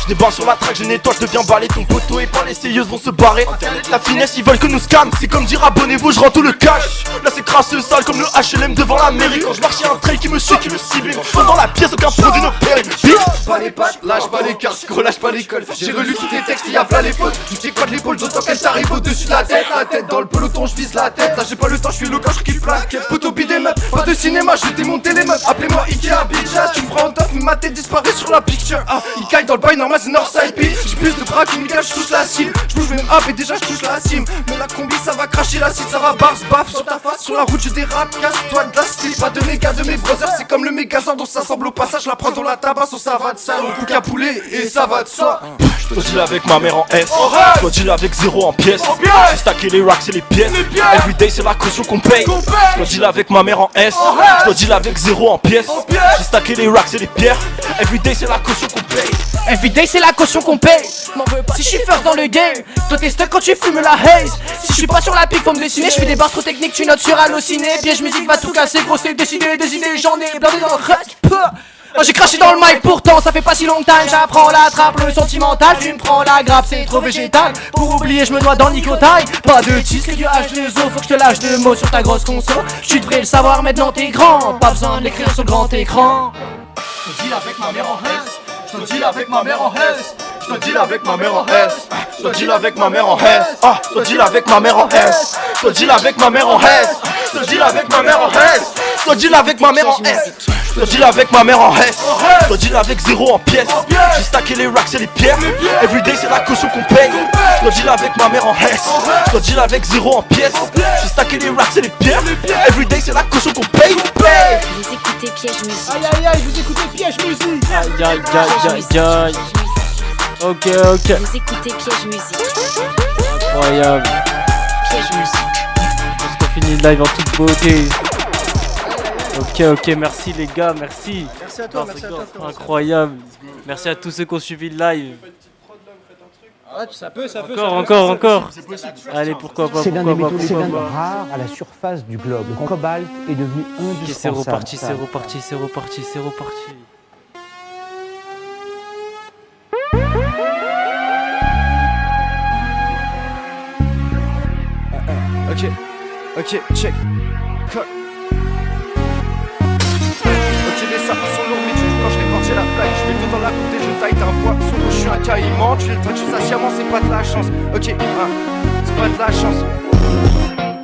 Je débarque sur la track, je nettoie, je deviens balai. Ton poteau et pas les essayeuses vont se barrer. La finesse, ils veulent que nous scam. C'est comme dire abonnez-vous, je rends tout le cash. Là c'est crasseux, sale comme le HLM devant la mairie. Quand je marche, y'a un trail qui me suit, qui me cible. Dans la pièce, aucun produit ne perd. Lâche pas les pattes, lâche pas les casques, relâche pas l'école. J'ai relu tous tes textes, y'a plein les fautes. Tu sais quoi de l'épaule, d'autant qu'elle t'arrive au-dessus de la tête. Dans le peloton, je vise la tête. Là j'ai pas le temps, je suis local, je kiffe plaque. Poteau bidé meuf, pas de cinéma, je vais démonter les meufs. Appelez-moi Ikea, bitch ass. Tu me prends en taf, ma tête disparaît sur la picture. Il caille dans le bail, normal c'est Northside P. J'ai plus de bras qu'une gage, je touche la cible. Je bouge même up et déjà je touche la cime. Mais la combi ça va cracher l'acide, ça va barre, baf sur ta face. Sur la route je dérape, casse-toi de la slip. Pas de méga de mes brothers, c'est comme le mégazord dont ça semble au passage. La prends dans la tabasse, ça va de ça. On coupe à poulet et ça va de soi. Je dois deal avec ma mère en S. Je dois deal avec 0 en pièces. J'ai stacké les racks et les pièces. Everyday c'est la caution qu'on paye. Je dois deal avec ma mère en S. Je dois deal avec 0 en pièces. J'ai stacké les racks et les pierres. Everyday c'est la caution qu'on paye. Everyday c'est la caution qu'on paye. Si je suis first dans le game, toi t'es stuck quand tu fumes la haze. Si je suis pas sur la pique, faut me dessiner. Je fais des barres trop techniques, tu notes sur Allociné. Piège musique va tout casser, gros c'est décidé, des idées, j'en ai blindé dans le crack. Oh, j'ai craché dans le mic pourtant ça fait pas si longtemps. J'apprends la trappe, le sentimental. Tu me prends la grappe, c'est trop végétal. Pour oublier je me noie dans le nicotail. Pas de cheese, que du H2O. Faut que je te lâche deux mots sur ta grosse console. Tu devrais le savoir maintenant t'es grand. Pas besoin de l'écrire sur le grand écran. Je deal avec ma mère en S. Je deal avec ma mère en S. Je deal avec ma mère en S. Je deal avec ma mère en S. Je deal avec ma mère en S. Je deal avec ma mère en S. Je deal avec ma mère en S. Je deal avec ma mère en S. Je deal avec ma mère en S. Je deal avec 0 en pièces. J'ai stacké les racks et les pierres. Everyday c'est la caution qu'on paye. Je deal avec ma mère en S. Je deal avec 0 en pièces. J'ai stacké les racks et les pierres. Everyday c'est la caution qu'on paye. Vous écoutez Piège Musique. Aïe, vous écoutez Piège Musique. Aïe. Ok. Vous écoutez Piège Musique. Incroyable. Piège musique. Je pense qu'on finit le live en toute beauté. Ok, merci les gars, merci. Merci à toi, merci à toi. Incroyable. Merci à tous ceux qui ont suivi le live. Ah, ça peut. Encore. Allez, pourquoi pas. C'est l'un des métaux rares à la surface du globe. Le cobalt est devenu indispensable. Ok, c'est reparti. Ok, check. Cut. Ok, les sapins sont lourds, mais du coup, quand je répartis la fly, je mets tout dans la coupe et je taille d'un poids. Solo, je suis un caïman, tu le touches ça sciemment, c'est pas de la chance. Ok, c'est pas de la chance.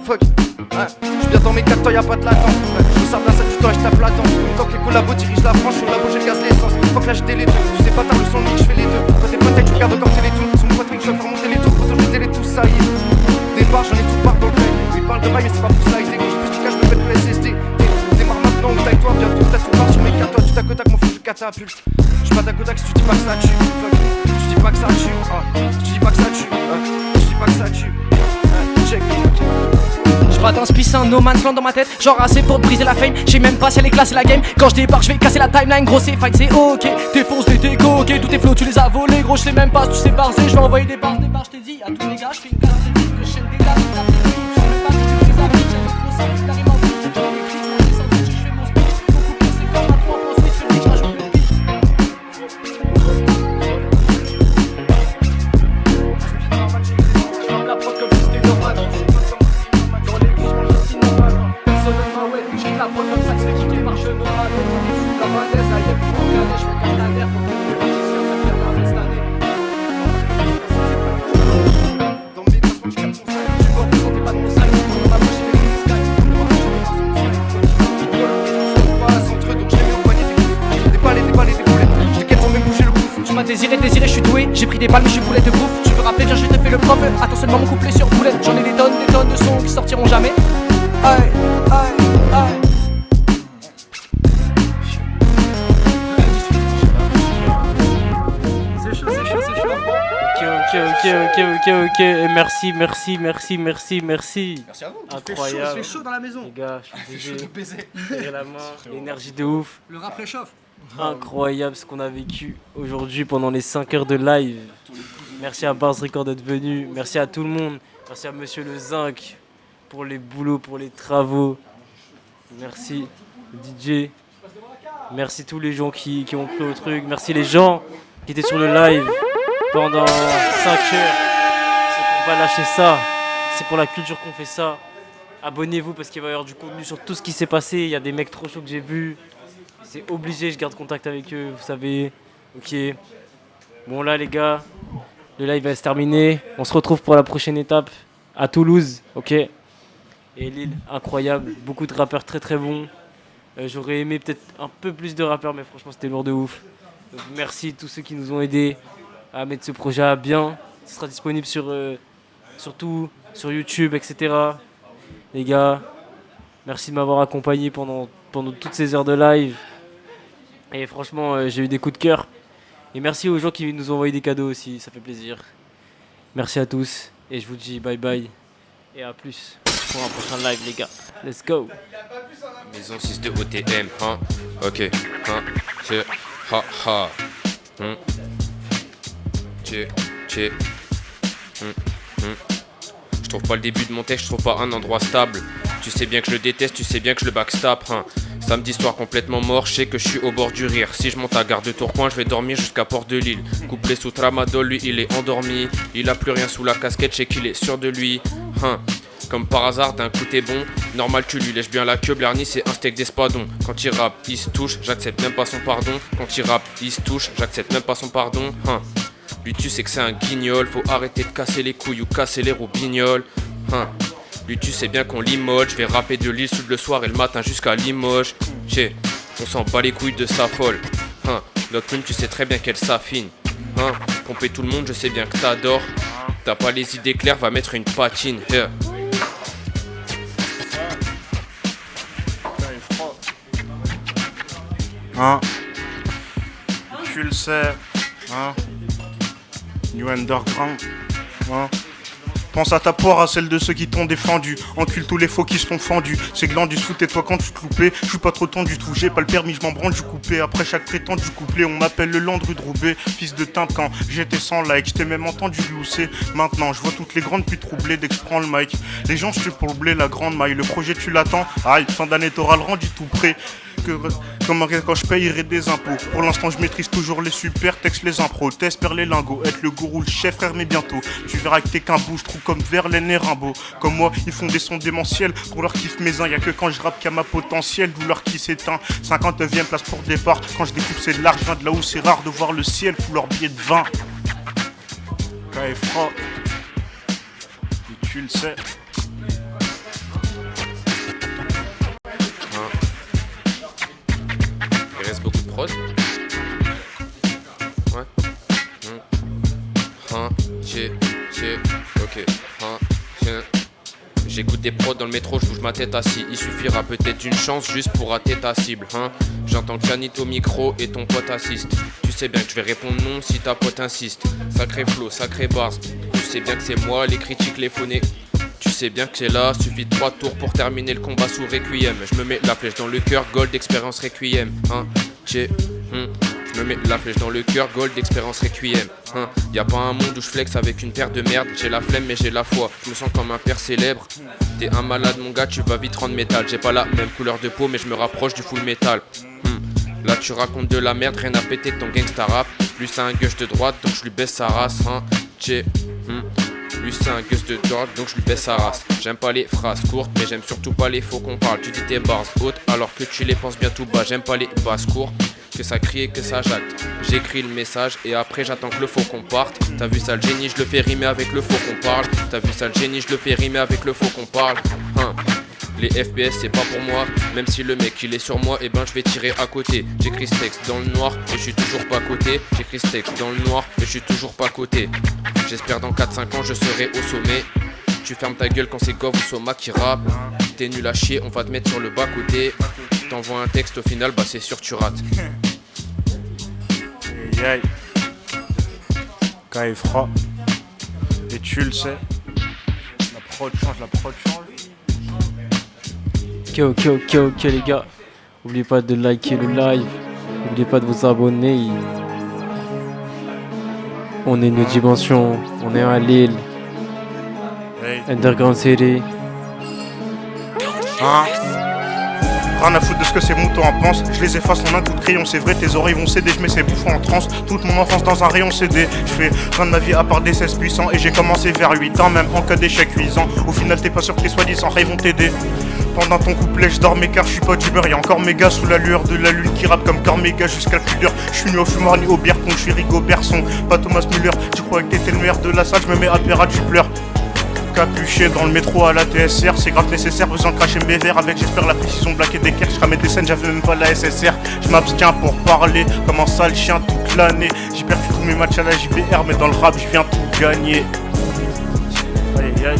Fuck, je viens dans mes 4 temps, y'a pas de latence. Je me sers de la salle du temps et je tape la danse. Tant que les collabos dirigent la France, sur la j'ai le gaz l'essence. Faut que là j'étais les deux, tu sais pas t'as le son mix, je fais les deux. Quand t'es pas tête, tu regardes encore les tours. Sous mon poitrine, je vais faire monter les tours. Pour te jeter les tous, ça y est. Départ, j'en ai tout part dans le grec. Il parle de maille, mais c'est pas pour slider. Quand je pousse du cas, je me fais le SSD. Démarre maintenant ou taille-toi, bientôt t'as tout part sur mes cartes. Toi, tu tac au tac, mon fou, je catapulte. J'suis pas tac au tac si tu dis pas que ça tue. Tu dis pas que ça tue, tu dis pas que ça tue, tu dis pas que ça tue. Check. J'suis pas d'inspice, un no man's land dans ma tête. Genre assez pour te briser la fame. J'sais même pas si elle est classée la game. Quand je débarque, je vais casser la timeline. Gros, c'est fight, c'est ok. Défonce des déco, ok. Tous tes flows, tu les as volés. Gros, j'sais même pas si tu sais barzer. J'vais envoyer des barres, j't'ai dit. À tous les gars, j'fais une carte de chaîne des gars. J'en ai pas dit que les amis. J'avais trop ça, carrément. J'en ai pris, j'en ai sorti, j'fais mon speech. Beaucoup plus, c'est comme à 3 pour switch. J'fais le déclage, j'fais le beat. J'fais la prod comme si c'était normal. La prod comme ça que c'est kické par chemin. La malaise ailleurs pour regarder, je fais un air pour que les musiciens se perdent la cette année. Dans mes classements, je capte mon sac. Je suis mort, vous pas de mon sac. On m'a bouché les green sky. Je pas à centre, donc je l'ai mis au poignet des coups. Déballé, je t'inquiète sans même bouger le pouce. Tu m'as désiré, je suis doué. J'ai pris des balles, mais je suis boulette de bouffe. Tu veux rappeler, viens, je te fais le prof. Attends seulement mon couplet sur boulette. J'en ai des tonnes de sons qui sortiront jamais. Aïe. Ok. Merci. Merci à vous. Incroyable. Il fait chaud dans la maison. Les gars, je suis chaud de baiser. Serrer la main, l'énergie de ouf. Le rap réchauffe. Incroyable ce qu'on a vécu aujourd'hui pendant les 5 heures de live. Merci à Bars Record d'être venu. Merci à tout le monde. Merci à Monsieur le Zinc pour les boulots, pour les travaux. Merci DJ. Merci tous les gens qui ont cru au truc. Merci les gens qui étaient sur le live pendant 5 heures. C'est qu'on va lâcher ça. C'est pour la culture qu'on fait ça. Abonnez-vous parce qu'il va y avoir du contenu sur tout ce qui s'est passé. Il y a des mecs trop chauds que j'ai vus. C'est obligé, je garde contact avec eux, vous savez. Ok. Bon là les gars, le live va se terminer. On se retrouve pour la prochaine étape à Toulouse, ok. Et Lille, incroyable. Beaucoup de rappeurs très très bons. J'aurais aimé peut-être un peu plus de rappeurs, mais franchement c'était lourd de ouf. Donc, merci à tous ceux qui nous ont aidés à mettre ce projet à bien. Ce sera disponible surtout sur YouTube, etc. Les gars, merci de m'avoir accompagné pendant toutes ces heures de live. Et franchement, j'ai eu des coups de cœur. Et merci aux gens qui nous ont envoyé des cadeaux aussi, ça fait plaisir. Merci à tous. Et je vous dis bye bye. Et à plus pour un prochain live, les gars. Let's go. Maison 6 de OTM, hein. Ok, hein. Tché, ha ha. Tché. Je trouve pas le début de mon texte, je trouve pas un endroit stable. Tu sais bien que je le déteste, tu sais bien que je le backstab, hein. Samedi soir complètement mort, je sais que je suis au bord du rire. Si je monte à Gare de Tourcoing, je vais dormir jusqu'à Port de Lille. Couplé sous Tramadol, lui il est endormi. Il a plus rien sous la casquette, je sais qu'il est sûr de lui, hein. Comme par hasard, d'un coup t'es bon. Normal, tu lui lèches bien la queue. Blarny, c'est un steak d'espadon. Quand il rappe, il se touche, j'accepte même pas son pardon. Quand il rappe, il se touche, j'accepte même pas son pardon, hein. Lui, tu sais que c'est un guignol. Faut arrêter de casser les couilles ou casser les roubignoles, hein. Lui, tu sais bien qu'on limoge. Je vais rapper de Lille sous le soir et le matin jusqu'à Limoges. On s'en bat les couilles de sa folle, hein. Notre plume, tu sais très bien qu'elle s'affine, hein. Pomper tout le monde, je sais bien que t'adores. T'as pas les idées claires, va mettre une patine, yeah. Hein, tu le sais, hein, New Underground, hein, Pense à ta poire, à celle de ceux qui t'ont défendu. Encule tous les faux qui se sont fendus. C'est gland du sous, tais-toi quand tu te loupais. Je suis pas trop temps du tout, j'ai pas le permis, je m'en branle du coupé. Après chaque prétendu couplet, on m'appelle le Landru de Roubaix. Fils de timbre quand j'étais sans like, j't'ai même entendu glousser. Maintenant, je vois toutes les grandes plus troublées dès que je prends le mic. Les gens, je pour le blé, la grande maille. Le projet, tu l'attends. Aïe, fin d'année, t'auras le rendu tout prêt. Comme quand je payerai des impôts. Pour l'instant je maîtrise toujours les super textes, les impros. T'espères les lingots, être le gourou, le chef frère, mais bientôt tu verras que t'es qu'un bouche trou comme Verlaine et Rimbaud. Comme moi ils font des sons démentiels. Pour leur kiff mes uns, y'a que quand je rappe qu'à ma potentiel. D'où leur qui s'éteint, 59ème place pour départ. Quand je découpe c'est de l'arc, de là où c'est rare de voir le ciel couleur billet de vin. KFRA, et tu le sais. Il reste beaucoup de prod. Ouais. Ok. J'écoute des prods dans le métro, je bouge ma tête assis. Il suffira peut-être d'une chance juste pour rater ta cible. J'entends Canit au micro et ton pote assiste. Tu sais bien que je vais répondre non si ta pote insiste. Sacré flow, sacré bars. Tu sais bien que c'est moi, les critiques, les phonés. Tu sais bien que c'est là, suffit de 3 tours pour terminer le combat sous Requiem. Je me mets la flèche dans le cœur, gold expérience Requiem. Je me mets la flèche dans le cœur, gold expérience Requiem. Y'a pas un monde où je flex avec une paire de merde. J'ai la flemme mais j'ai la foi, je me sens comme un père célèbre. T'es un malade mon gars, tu vas vite rendre métal. J'ai pas la même couleur de peau mais je me rapproche du full metal. Là tu racontes de la merde, rien à péter de ton gangsta rap. Lui c'est un gueule de droite donc je lui baisse sa race. Lui c'est un gueule de droite donc je lui baisse sa race. J'aime pas les phrases courtes mais j'aime surtout pas les faux qu'on parle. Tu dis tes bars hautes alors que tu les penses bien tout bas. J'aime pas les basses courtes, que ça crie et que ça jacte. J'écris le message et après j'attends que le faux qu'on parte. T'as vu ça le génie, je le fais rimer avec le faux qu'on parle. T'as vu ça le génie, je le fais rimer avec le faux qu'on parle. Les FPS c'est pas pour moi. Même si le mec il est sur moi, et ben je vais tirer à côté. J'écris ce texte dans le noir et je suis toujours pas à côté. J'écris ce texte dans le noir et je suis toujours pas à côté. J'espère dans 4-5 ans je serai au sommet. Tu fermes ta gueule quand c'est Gov ou Soma qui rappe. T'es nul à chier, on va te mettre sur le bas côté. T'envoies un texte au final, bah c'est sûr tu rates. Aïe. KFRA, et tu le sais. La prod change. Ok les gars, n'oubliez pas de liker le live, n'oubliez pas de vous abonner. On est une dimension, on est à Lille, Underground City. Rien à foutre de ce que ces moutons en pensent. Je les efface en un coup de crayon. C'est vrai tes oreilles vont céder. Je mets ces bouffons en transe. Toute mon enfance dans un rayon CD. Je fais rien de ma vie à part des 16 puissants. Et j'ai commencé vers 8 ans même en cas d'échec cuisant. Au final t'es pas sûr que les soi-disant rêves vont t'aider. Pendant ton couplet je dormais car je suis pas d'humeur. Y'a encore méga sous la lueur de la lune qui rappe comme Corméga jusqu'à le pudeur. Je suis ni au fumoir ni au bière con. Je suis Rigobert son, pas Thomas Müller. Tu crois que t'étais le meilleur de la salle. Je me mets à Pérat, tu pleures. Capuché dans le métro à la TSR, c'est grave nécessaire, besoin de cracher mes verres avec j'espère la précision black et d'équerre. Je ramène des scènes, j'avais même pas la SSR. Je m'abstiens pour parler comme un sale chien toute l'année. J'ai perdu tous mes matchs à la JBR, mais dans le rap je viens tout gagner. Aïe.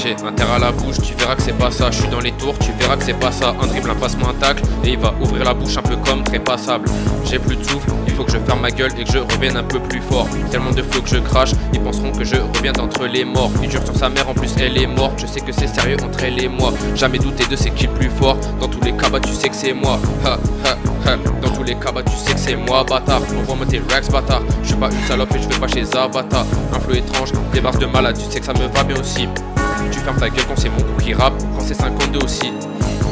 J'ai un terre à la bouche, tu verras que c'est pas ça. Je suis dans les tours, tu verras que c'est pas ça. Un dribble, un passement, un tacle, et il va ouvrir la bouche un peu comme trépassable. J'ai plus de souffle, il faut que je ferme ma gueule et que je revienne un peu plus fort. Tellement de flots que je crache, ils penseront que je reviens d'entre les morts. Il jure sur sa mère, en plus elle est morte. Je sais que c'est sérieux entre elle et moi. Jamais douté de c'est qui le plus fort. Dans tous les cas, bah tu sais que c'est moi. Dans tous les cas, bah tu sais que c'est moi, bâtard. Envoie-moi tes racks, bâtard. Je suis pas une salope et je vais pas chez Zabata. Un flow étrange, des barres de malade, tu sais que ça me va bien aussi. Tu fermes ta gueule quand c'est mon coup qui rappe, quand c'est 52 aussi.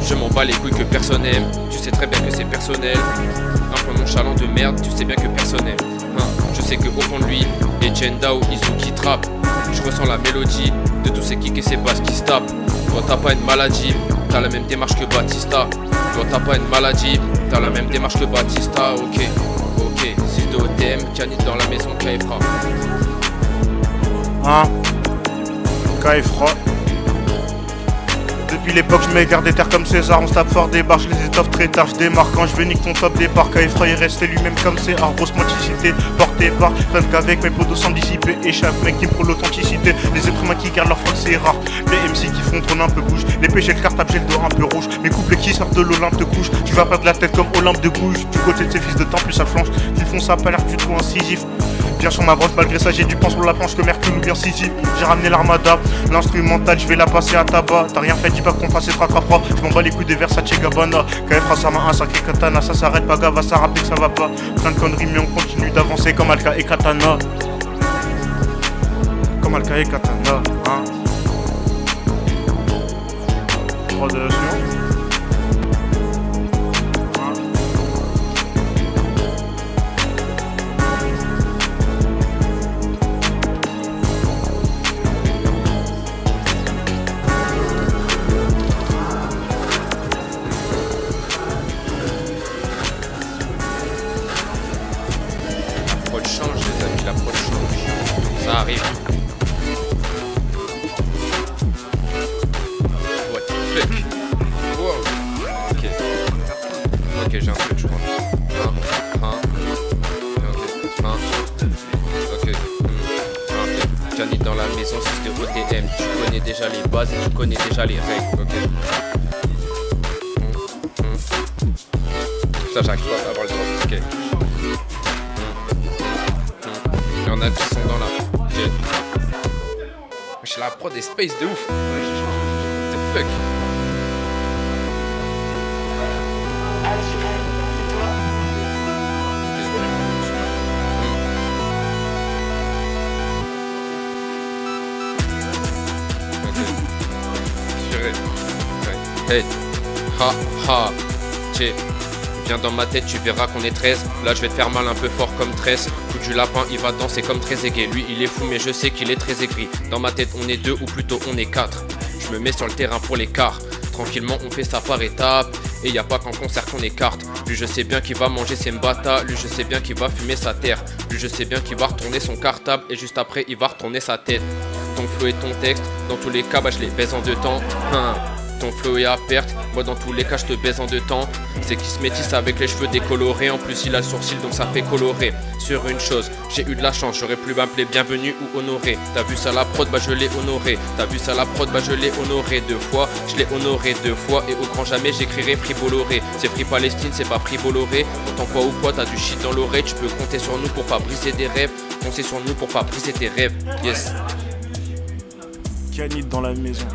Je m'en bats les couilles que personne aime, tu sais très bien que c'est personnel. Un peu nonchalant de merde, tu sais bien que personne aime. Je sais que au fond de lui, Etienne Dao, Izuki trappe. Je ressens la mélodie de tous ces kicks et ces basses qui se tapent. Toi t'as pas une maladie, t'as la même démarche que Batista. Toi t'as pas une maladie, t'as la même démarche que Batista. Ok, 6 de OTM, Canit dans la maison, KFRA. KFRA, Depuis l'époque, je m'égare des terres comme César. On se tape fort des barres, je les étoffe très tard. Je démarre quand je veux nique ton top départ. KF est resté lui-même comme c'est art. Grosse motricité portée par plein qu'avec mes potos sans dissiper. Échappe, mec qui me prend l'authenticité. Les êtres humains qui gardent leur froid, c'est rare. Les MC qui font trône un peu bouge. Les péchés, le cartable, j'ai le dos un peu rouge. Mes couples qui sortent de l'Olympe te couche. Tu vas perdre la tête comme Olympe de gouge. Du côté de ces fils de temps, plus ça flanche. Ils font ça, pas l'air du tout incisif. Bien sur ma broche, malgré ça j'ai du pain sur la planche que Mercure ou bien City. J'ai ramené l'armada, l'instrumental, je vais la passer à tabac. T'as rien fait, dis pas qu'on fasse tracrapra. Je m'en bats les couilles des Versace Gabbana. KF fera sa main, un sacré katana. Ça s'arrête pas, gars, va ça rappeler que ça va pas. Plein de conneries, mais on continue d'avancer comme Alka et Katana. Comme Alka et Katana, hein. 3, 2, sur. Ça arrive. What the fuck? Wow. Ok. Ok, j'ai un truc, je crois. Ok. Janine dans la maison, c'est de OTM. Tu connais déjà les bases et tu connais déjà les règles. Ok. Ça, j'arrive pas à avoir le temps. Ok. Il y en a qui sont dans la. J'ai la prod des space de ouf. What the fuck? Hey, ha ha, tché. Viens dans ma tête, tu verras qu'on est 13. Là je vais te faire mal un peu fort comme tresse. Coup du lapin, il va danser comme très aigué. Lui il est fou mais je sais qu'il est très aigri. Dans ma tête on est 2 ou plutôt on est 4. Je me mets sur le terrain pour l'écart. Tranquillement on fait ça par étapes. Et y a pas qu'en concert qu'on écarte. Lui je sais bien qu'il va manger ses mbata. Lui je sais bien qu'il va fumer sa terre. Lui je sais bien qu'il va retourner son cartable. Et juste après il va retourner sa tête. Ton flow et ton texte, dans tous les cas bah je les baise en 2 temps. Ton flow est à perte, moi dans tous les cas je te baise en 2 temps. C'est qu'il se métisse avec les cheveux décolorés. En plus il a le sourcil donc ça fait colorer. Sur une chose, j'ai eu de la chance, j'aurais pu m'appeler bienvenue ou honoré. T'as vu ça la prod, bah je l'ai honoré. T'as vu ça la prod, bah je l'ai honoré 2 fois. Je l'ai honoré 2 fois et au grand jamais j'écrirai Free Bolloré. C'est Free Palestine, c'est pas Free Bolloré. Autant quoi ou quoi, t'as du shit dans l'oreille. Tu peux compter sur nous pour pas briser des rêves. Compter sur nous pour pas briser tes rêves. Yes. Canite dans la maison.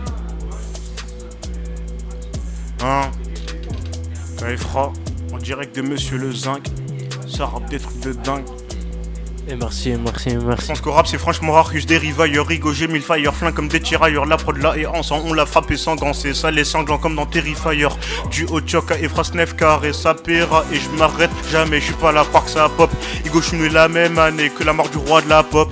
Hein, KFra, en direct de Monsieur le Zinc, ça rappe des trucs de dingue. Et merci. Je pense qu'au rap c'est franchement rare que je dérive ailleurs. Rigo, j'ai 1000 fire, flingue comme des tirailleurs. La prod là et ensemble on l'a frappé sans gants. C'est ça les sanglants comme dans Terrifier. Du haut choc à Efra Snef carré, ça paiera. Et je m'arrête jamais, je suis pas là à croire que ça pop. Igo, je suis né la même année que la mort du roi de la pop.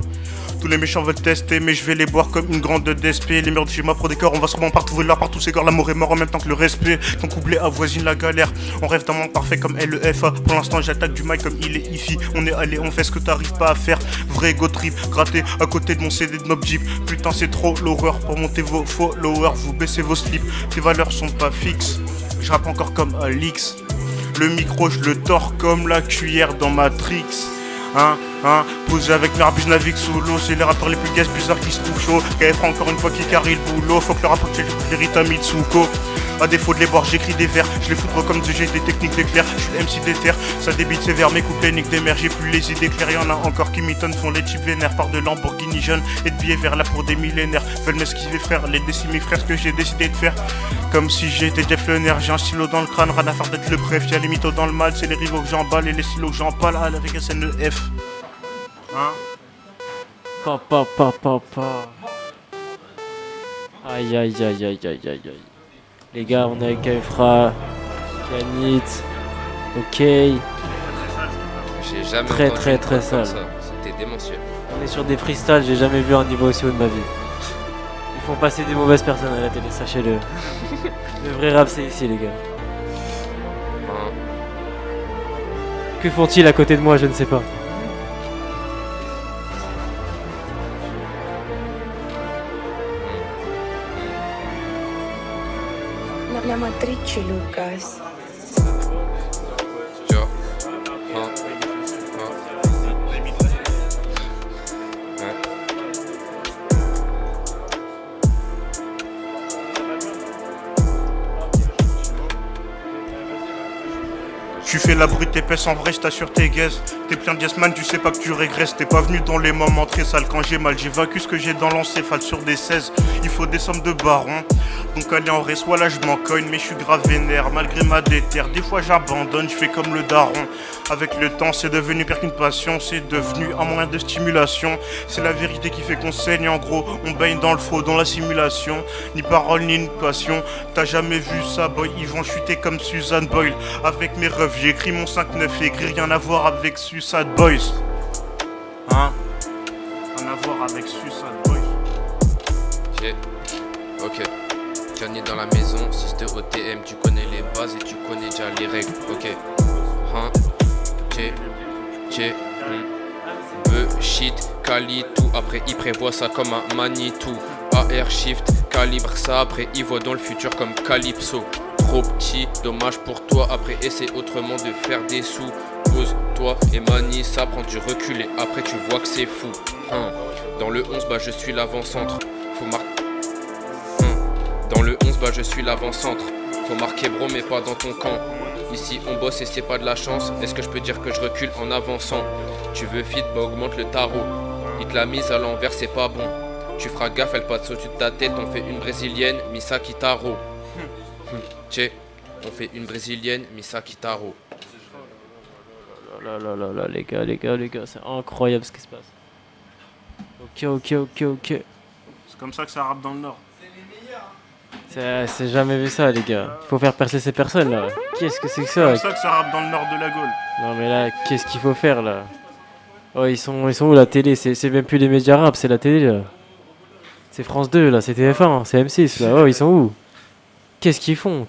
Tous les méchants veulent tester, mais je vais les boire comme une grande DSP. Les murs de chez moi pour des corps, on va sûrement partout voir partout ces corps. L'amour est mort en même temps que le respect. Ton couplet avoisine la galère. On rêve d'un monde parfait comme LEFA. Pour l'instant, j'attaque du mic comme il est ifi. On est allé, on fait ce que t'arrives pas à faire. Vrai go trip, gratté à côté de mon CD de Mob Jeep. Putain, c'est trop l'horreur. Pour monter vos followers, vous baissez vos slips. Tes valeurs sont pas fixes. Je rappe encore comme Alix. Le micro, je le tords comme la cuillère dans Matrix. Posé avec mes rabus navigue sous l'eau. C'est les rappeurs les plus gays bizarres qui se trouvent chaud. KF encore une fois qui carry le boulot. Faut que le rappeur check les Rita Mitsuko. A défaut de les boire, j'écris des vers. Je les foudre comme j'ai des techniques d'éclair. Je suis le MC des terres, ça débite sévère. Mes couplets niquent des mers, j'ai plus les idées claires. Y'en a encore qui m'étonnent, font les types vénères. Par de Lamborghini jeunes et de billets verts là pour des millénaires. Veulent m'esquiver frère, les décimer frère, ce que j'ai décidé de faire. Comme si j'étais Jeff Lener, j'ai un stylo dans le crâne, rien à faire d'être le bref. Y'a les mythos dans le mal, c'est les rivaux que j'emballe et les stylos que j'empale avec SNEF. Papa. Aïe. Les gars, on est avec KFra, Canit, ok. J'ai jamais très sale. C'était démentiel. On est sur des freestyles, j'ai jamais vu un niveau aussi haut de ma vie. Ils font passer des mauvaises personnes à la télé, sachez-le. Le vrai rap c'est ici les gars. Que font-ils à côté de moi, je ne sais pas. la matrice, Lucas. Tu fais la brute épaisse, en vrai je t'assure t'es gaze. T'es plein de yes man, tu sais pas que tu régresses. T'es pas venu dans les moments très sales quand j'ai mal. J'évacue ce que j'ai dans l'encéphale sur des 16. Il faut des sommes de baron. Donc allez en reste, là je m'en cogne. Mais je suis grave vénère malgré ma déterre. Des fois j'abandonne, je fais comme le daron. Avec le temps c'est devenu pire qu'une passion. C'est devenu un moyen de stimulation. C'est la vérité qui fait qu'on saigne en gros. On baigne dans le faux, dans la simulation. Ni parole ni une passion. T'as jamais vu ça boy, ils vont chuter comme Suzanne Boyle. Avec mes refs j'ai écrit mon 5-9 et écrit rien à voir avec Suicide Boys. Hein? Rien à voir avec Suicide Boys. Ok. Johnny dans la maison, système OTM, tu connais les bases et tu connais déjà les règles. Ok. Hein? Shit, Kali, tout. Après, il prévoit ça comme un Manitou. AR Shift, calibre ça. Après, il voit dans le futur comme Calypso. Trop petit, dommage pour toi. Après, essaie autrement de faire des sous. Pose-toi et manie, ça prend du recul. Et après, tu vois que c'est fou. Dans le 11, bah je suis l'avant-centre. Faut marquer. Dans le 11, bah je suis l'avant-centre. Faut marquer bro, mais pas dans ton camp. Ici on bosse et c'est pas de la chance. Est-ce que je peux dire que je recule en avançant? Tu veux fit, bah augmente le tarot. Il te l'a mise à l'envers, c'est pas bon. Tu feras gaffe, elle passe au-dessus de ta tête. On fait une brésilienne, Misaki Taro. Tché, on fait une brésilienne, Misaki Taro. Là, les gars, c'est incroyable ce qui se passe. Ok. C'est comme ça que ça rappe dans le Nord. C'est jamais vu ça, les gars. Il faut faire percer ces personnes là. Qu'est-ce que c'est que ça? C'est comme ça que ça rappe dans le Nord de la Gaule. Non mais là, qu'est-ce qu'il faut faire là? Oh, ils sont où la télé? C'est même plus les médias rap, c'est la télé là. C'est France 2 là, c'est TF1, c'est M6 là. Oh, ils sont où? Qu'est-ce qu'ils font?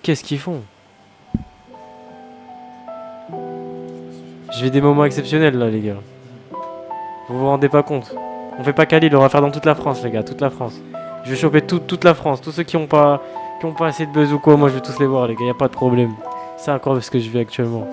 Je vis des moments exceptionnels là, les gars. Vous vous rendez pas compte? On fait pas Khalil, on va faire dans toute la France, les gars, toute la France. Je vais choper toute la France, tous ceux qui ont pas assez de buzz ou quoi, moi je vais tous les voir, les gars, y a pas de problème. C'est encore ce que je vis actuellement.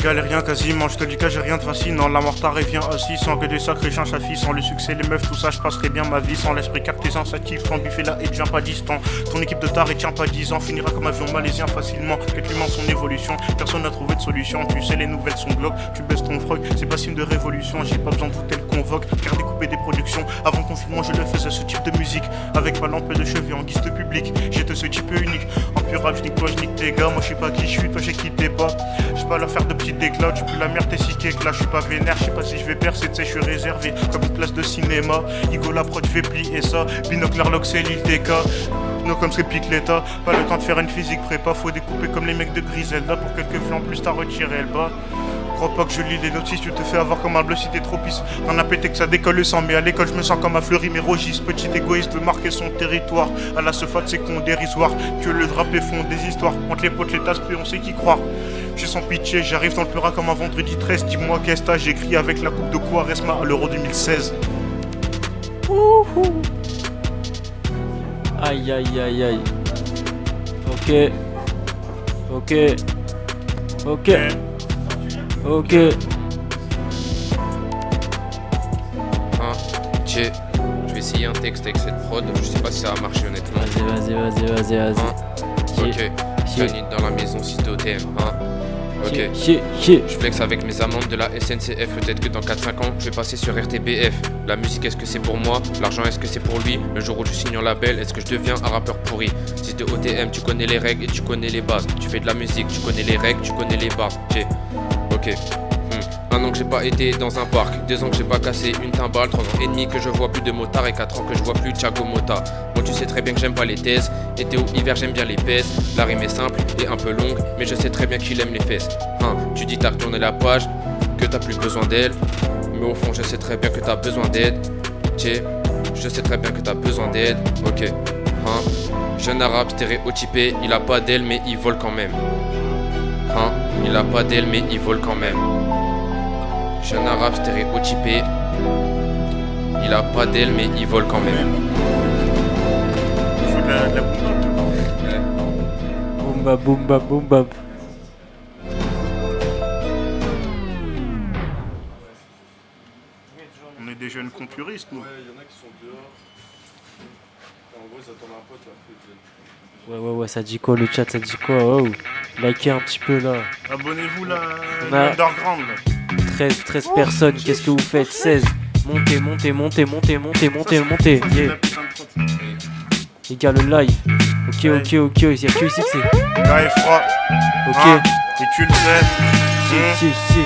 Galérien quasiment, je te dis que j'ai rien de fascinant. La mort revient assis, sans que des sacrés chiens s'affichent. Sans le succès, les meufs, tout ça, je passerai bien ma vie. Sans l'esprit cartésien s'active, ton buffet là et devient pas distant. Ton équipe de tarés tient pas 10 ans, finira comme avion malaisien facilement. Que tu mens son évolution, personne n'a trouvé de solution. Tu sais, les nouvelles sont glauques, tu baisses ton froc. C'est pas signe de révolution, j'ai pas besoin de vous tel convoque. Car découper des productions, avant le confinement, je le faisais ce type de musique. Avec ma lampe de chevet en guise de public, j'étais ce type unique. En pur rap, je nique toi, je nique tes gars. Moi, je sais pas qui je suis, toi, j'ai quitté pas. J'suis pas leur faire de petits déclats, tu pues la merde, t'es si que là, je suis pas vénère, je sais pas si je vais percer, tu sais, je suis réservé comme une place de cinéma. Igo la prod fait plier ça, binocle Arlock c'est l'île TK. Non comme ce pique l'état, pas le temps de faire une physique prépa, faut découper comme les mecs de Griselda. Pour quelques vues en plus t'as retiré le bas. Crois pas que je lis les notices, tu te fais avoir comme un bleu si t'es trop pisse. T'en as pété que ça décolle le sang, mais à l'école je me sens comme un fleuri mais rogis. Petit égoïste veut marquer son territoire. À la sefat c'est con dérisoire, que le drapé font des histoires. Entre les potes les tasses on sait qui croire. J'ai sans pitié, j'arrive dans le Peura comme un vendredi 13. Dis-moi qu'est-ce que j'écris avec la coupe de Quaresma à l'Euro 2016. Aïe. Ok. Je vais essayer un texte avec cette prod, je sais pas si ça va marcher honnêtement. Vas-y. Ok, Johnny dans la maison, si t'es OTM, Ok, je flex avec mes amendes de la SNCF. Peut-être que dans 4-5 ans, je vais passer sur RTBF. La musique, est-ce que c'est pour moi? L'argent, est-ce que c'est pour lui? Le jour où je signe en label, est-ce que je deviens un rappeur pourri? Si t'es OTM, tu connais les règles et tu connais les bases. Tu fais de la musique, tu connais les règles, tu connais les bases. Ok. 1 an que j'ai pas été dans un parc, 2 ans que j'ai pas cassé une timbale, 3 ans et demi que je vois plus de motards et 4 ans que je vois plus Thiago Motta. Moi tu sais très bien que j'aime pas les thèses, été ou hiver j'aime bien les pèses. La rime est simple et un peu longue, mais je sais très bien qu'il aime les fesses. Tu dis t'as retourné la page, que t'as plus besoin d'elle, mais au fond je sais très bien que t'as besoin d'aide. Je sais très bien que t'as besoin d'aide, ok. Hein? Jeune arabe stéréotypé, il a pas d'aile mais il vole quand même. Hein? Il a pas d'aile mais il vole quand même. Jeune arabe stéréotypé, il a pas d'aile mais il vole quand même. Il faut de la Boom bap, boom bap, boom bap. On est des jeunes concurristes, nous. Ouais, il y en a qui sont dehors. En gros, ils attendent un pote après. Ouais, ça dit quoi le chat, ça dit quoi? Oh, likez un petit peu là. Abonnez-vous là, On a Underground là. 13 personnes, qu'est-ce que vous faites? 16. Montez. Yeah. Les gars, le live. Ok, il y a que ici que c'est. Gars est froid. Ok. Hein, et tu le sais. Si.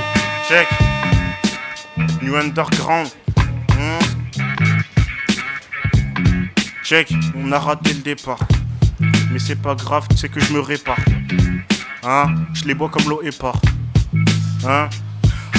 Check. New Underground. Check, on a raté le départ. Mais c'est pas grave, c'est que je me répare. Hein, je les bois comme l'eau épars. Hein.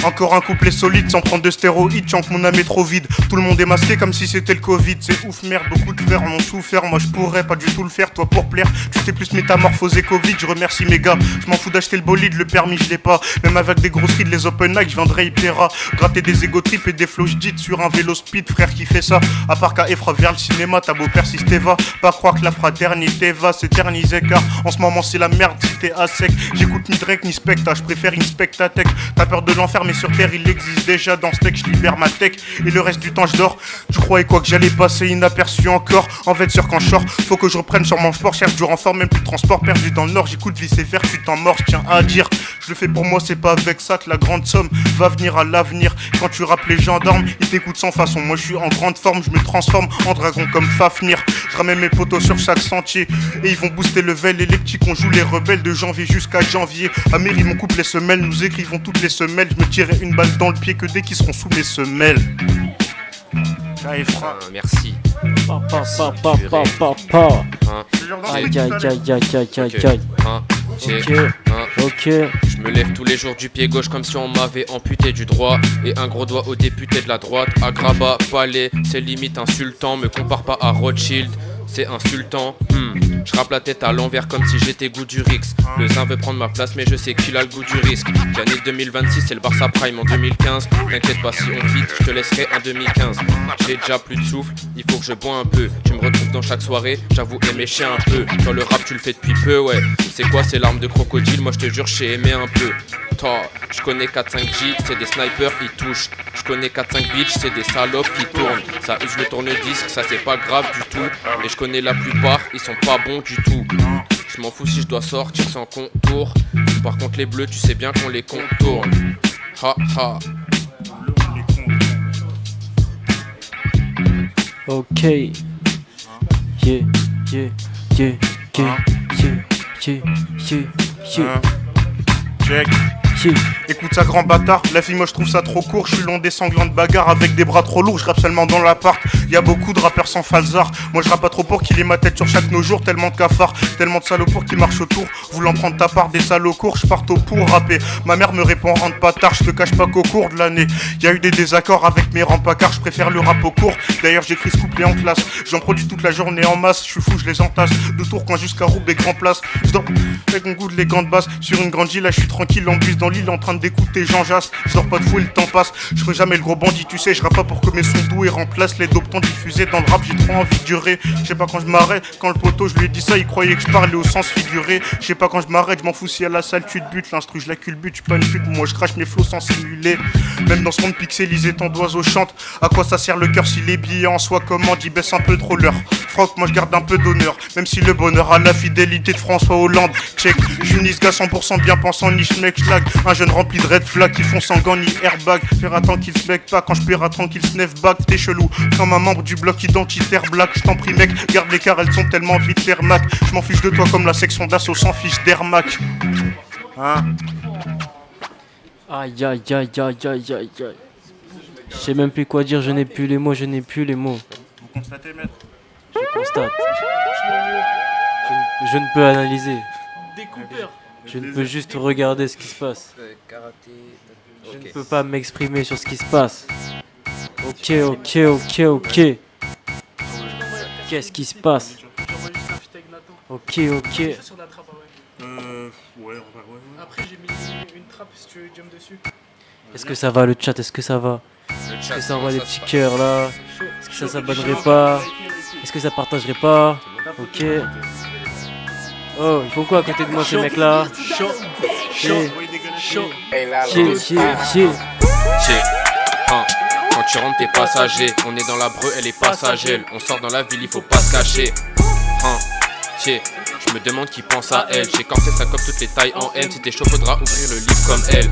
Encore un couplet solide sans prendre de stéroïdes, chante mon âme est trop vide. Tout le monde est masqué comme si c'était le Covid. C'est ouf merde, beaucoup de frères en ont souffert. Moi je pourrais pas du tout le faire, toi pour plaire tu t'es plus métamorphosé Covid. Je remercie mes gars, je m'en fous d'acheter le bolide. Le permis je l'ai pas, même avec des grosses rides. Les open mic je viendrai Hypera. Gratter des ego trips et des flows j'dite sur un vélo speed. Frère qui fait ça, à part qu'à Efra vers le cinéma. T'as beau persister va, pas croire que la fraternité va s'éterniser. Car en ce moment c'est la merde si t'es à sec. J'écoute ni Drake ni Specta, je préfère Inspectatech. T'as peur de l'enfer mais sur terre il existe déjà. Dans ce texte je libère ma tech et le reste du temps je dors. Tu croyais quoi que j'allais passer inaperçu encore? En fait sur quand je sors, faut que je reprenne sur mon sport. Cherche du renfort, même plus de transport. Perdu dans le nord, j'écoute vie sévère, tu t'en mords. Tiens à dire, je le fais pour moi, c'est pas avec ça que la grande somme va venir à l'avenir. Quand tu rappes les gendarmes, ils t'écoutent sans façon. Moi je suis en grande forme, je me transforme en dragon comme Fafnir. Je ramène mes potos sur chaque sentier et ils vont booster le level. Et les petits qu'on joue les rebelles de janvier jusqu'à janvier. À mairie mon couple les semelles, nous écrivons toutes les semelles. Je me tirerai une balle dans le pied que dès qu'ils seront sous mes semelles. Merci. Ok. Je me lève tous les jours du pied gauche comme si on m'avait amputé du droit. Et un gros doigt au député de la droite. Agraba, palais, c'est limite insultant. Me compare pas à Rothschild, c'est insultant. Je rappe la tête à l'envers comme si j'étais goût du Rix. Le Zin veut prendre ma place mais je sais qu'il a le goût du risque. L'année 2026 c'est le Barça Prime en 2015. T'inquiète pas si on fit, je te laisserai en 2015. J'ai déjà plus de souffle, il faut que je bois un peu. Tu me retrouves dans chaque soirée, j'avoue aimer chier un peu. Toi le rap tu le fais depuis peu, ouais. C'est quoi ces larmes de crocodile, moi je te jure j'ai aimé un peu. Je connais 4-5 G, c'est des snipers, ils touchent. Je connais 4-5 bitches, c'est des salopes qui tournent. Ça use le tourne-disque, ça c'est pas grave du tout. Et je connais la plupart, ils sont pas bons du tout. Je m'en fous si je dois sortir sans contour. Par contre les bleus, tu sais bien qu'on les contourne. Ha ha. Ok. Yeah. Check. Écoute ça grand bâtard, la fille moi je trouve ça trop court. Je suis long des sanglantes bagarres avec des bras trop lourds. Je rappe seulement dans l'appart, y'a beaucoup de rappeurs sans falzar. Moi je rappe pas trop pour qu'il ait ma tête sur chaque nos jours. Tellement de cafards, tellement de salopours qui marchent autour. Voulant prendre ta part des salauds courts, je parte au pour rapper. Ma mère me répond rentre pas tard, je te cache pas qu'au cours de l'année y'a eu des désaccords avec mes rampacards. Je préfère le rap au cours, d'ailleurs j'écris ce couplet en classe. J'en produis toute la journée en masse, je suis fou, je les entasse. De Tourcoing jusqu'à Roubaix Grand Place. Je dors avec mon goût de les gants de basse. Sur une grande île, là je suis tranquille en bus dans l'île en train d'écouter Jean Jass. Je dors pas de fou et le temps passe. Je ferai jamais le gros bandit, tu sais. Je rappe pas pour que mes sons doux et remplacent les dopes tant diffusés dans le rap. J'ai trop envie de durer. Je sais pas quand je m'arrête. Quand le poteau je lui ai dit ça, il croyait que je parlais au sens figuré. Je sais pas quand je m'arrête. Je m'en fous si à la salle tu te butes. L'instru je la culbute. Je suis pas une pute. Moi je crache mes flots sans simuler. Même dans ce monde pixelisé, tant d'oiseaux chantent. À quoi ça sert le cœur si les billets en soi commandent? Ils baissent un peu trop l'heure. Froc, moi je garde un peu d'honneur. Même si le bonheur a la fidélité de François Hollande. Check. Je suis nice gars 100% bien pensant niche mec schlag. Un jeune rempli de red flag qui font sans gants ni airbag. Pirate qu'il se bec pas quand je pirate tranquille snef back. T'es chelou comme un membre du bloc identitaire black. Je t'en prie mec, garde l'écart, elles sont tellement vite termac. Je m'en fiche de toi comme la section d'assaut s'en fiche d'Airmac. Hein? Aïe. Je sais même plus quoi dire, je n'ai plus les mots. Vous constatez maître? Je constate. Je ne peux analyser. Découpeur. Je ne peux juste regarder ce qui se passe. Je ne peux pas m'exprimer sur ce qui se passe. Ok. Qu'est-ce qui se passe? Ok, ok. Ouais. Après, j'ai mis une trappe si tu veux jump dessus. Est-ce que ça va le chat? Est-ce que ça va? Est-ce que ça envoie des petits cœurs là? Est-ce que ça s'abonnerait pas? Est-ce que ça partagerait pas? Ok. Oh, ils font quoi à côté de moi ces mecs là? Chier. Quand tu rentres t'es passager. On est dans la breu, elle est passagère. On sort dans la ville, il faut pas se cacher. Je me demande qui pense à elle. J'ai campé sa coque toutes les tailles en haine. Si t'es chaud faudra ouvrir le livre comme elle.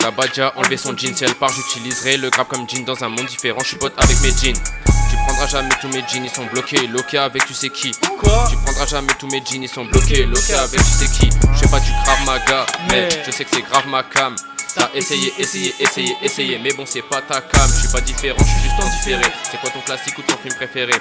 La badja enlever son jean. Si elle part j'utiliserai le grab comme jean. Dans un monde différent je suis pote avec mes jeans. Tu prendras jamais tous mes jeans, ils sont bloqués, loqués avec tu sais qui. Quoi? Tu prendras jamais tous mes jeans, ils sont bloqués, loqués avec tu sais qui. Je fais pas du grave maga, mais je sais que c'est grave ma cam. T'as essayé, mais bon c'est pas ta cam. Je suis pas différent, je suis juste en différé. C'est quoi ton classique ou ton film préféré?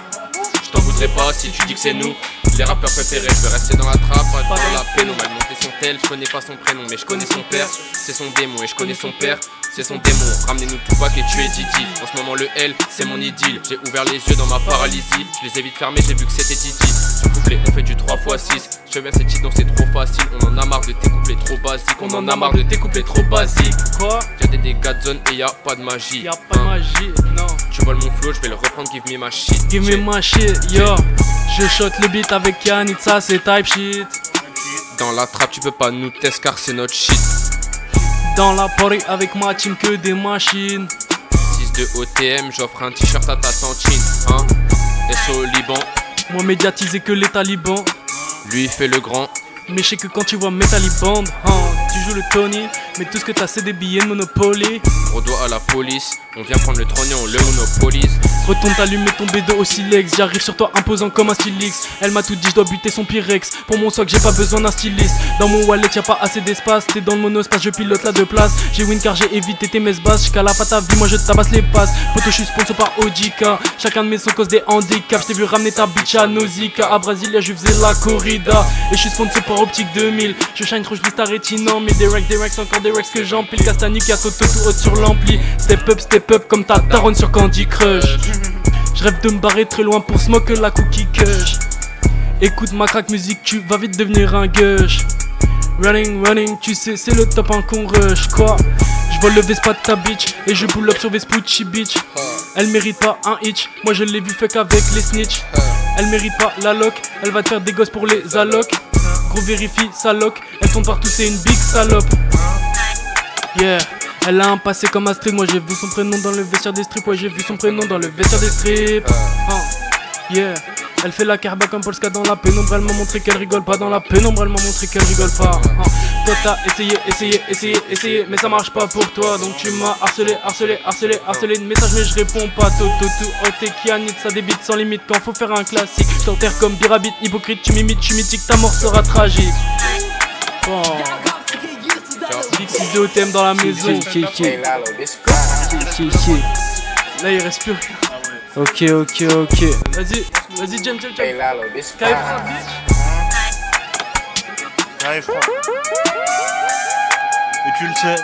Je t'en voudrais pas si tu dis que c'est nous les rappeurs préférés. Je veux rester dans la trappe, pas dans la pénombre. Elle monter son tel, je connais pas son prénom, mais je connais son père. C'est son démon et je connais son père. C'est son démon, ramenez-nous Tupac et tuez Didi. En ce moment le L, c'est mon idylle. J'ai ouvert les yeux dans ma paralysie. Je les ai vite fermés, j'ai vu que c'était Didi. Ce couplet, on fait du 3x6. Je viens cette shit donc c'est trop facile. On en a marre de tes couplets trop basiques. On en a marre de tes couplets trop basiques. Quoi? Y'a des dégâts de zone et y'a pas de magie. Y'a pas de magie, non. Tu voles mon flow, je vais le reprendre, give me ma shit. Give me my shit, yo. Je shot le beat avec Yannick, ça c'est type shit. Dans la trappe tu peux pas nous test car c'est notre shit. Dans la party avec ma team que des machines. 6 de OTM, j'offre un t-shirt à ta tantine. SO au Liban. Moins médiatisé que les talibans. Lui il fait le grand. Mais je sais que quand tu vois mes talibans, tu joues le Tony. Mais tout ce que t'as c'est des billets de Monopoly. Gros doigt à la police, on vient prendre le trognon, on le monopolise. Retourne t'allumer ton B2 au silex. J'arrive sur toi imposant comme un stylix. Elle m'a tout dit, je dois buter son Pyrex. Pour mon soc j'ai pas besoin d'un styliste. Dans mon wallet y'a pas assez d'espace. T'es dans le monospace, je pilote la 2 places. J'ai win car j'ai évité tes messes basses. J'cala pas ta vie, moi je tabasse les passes. Poto je suis sponsor par Ojika. Chacun de mes sons cause des handicaps. J't'ai vu ramener ta bitch à Nausicaa. À Brasilia je faisais la corrida. Et je suis sponsor par Optique 2000. Je shine trop, je liste à rétinant. Mais des racks, encore des racks que j'empile. Castanique à Toto tout haut sur l'ampli. Step up comme ta daronne sur Candy Crush. Je rêve de me barrer très loin pour smoke la cookie kush. Écoute ma crack musique, tu vas vite devenir un gush. Running, tu sais c'est le top 1 qu'on rush. Quoi? Je vole le Vespa de ta bitch et je pull up sur Vespucci bitch. Elle mérite pas un hitch, moi je l'ai vu fuck avec les snitch. Elle mérite pas la loc, elle va te faire des gosses pour les allocs. Gros vérifie sa loc, elle tourne partout c'est une big salope. Yeah. Elle a un passé comme Astrid, moi j'ai vu son prénom dans le vestiaire des strips. Ouais j'ai vu son prénom dans le vestiaire des strips. Yeah. Elle fait la carba comme Polska dans la pénombre. Elle m'a montré qu'elle rigole pas dans la pénombre. Elle m'a montré qu'elle rigole pas. Toi t'as essayé, mais ça marche pas pour toi. Donc tu m'as harcelé de messages mais je réponds pas. T'es Kianit, ça débite sans limite quand faut faire un classique. Je t'enterre comme Birabit, hypocrite, tu m'imites, je suis mythique, ta mort sera tragique. Big 6 de OTM dans la maison. Là il reste plus rien. Ok. Vas-y, jump. Et tu le sais.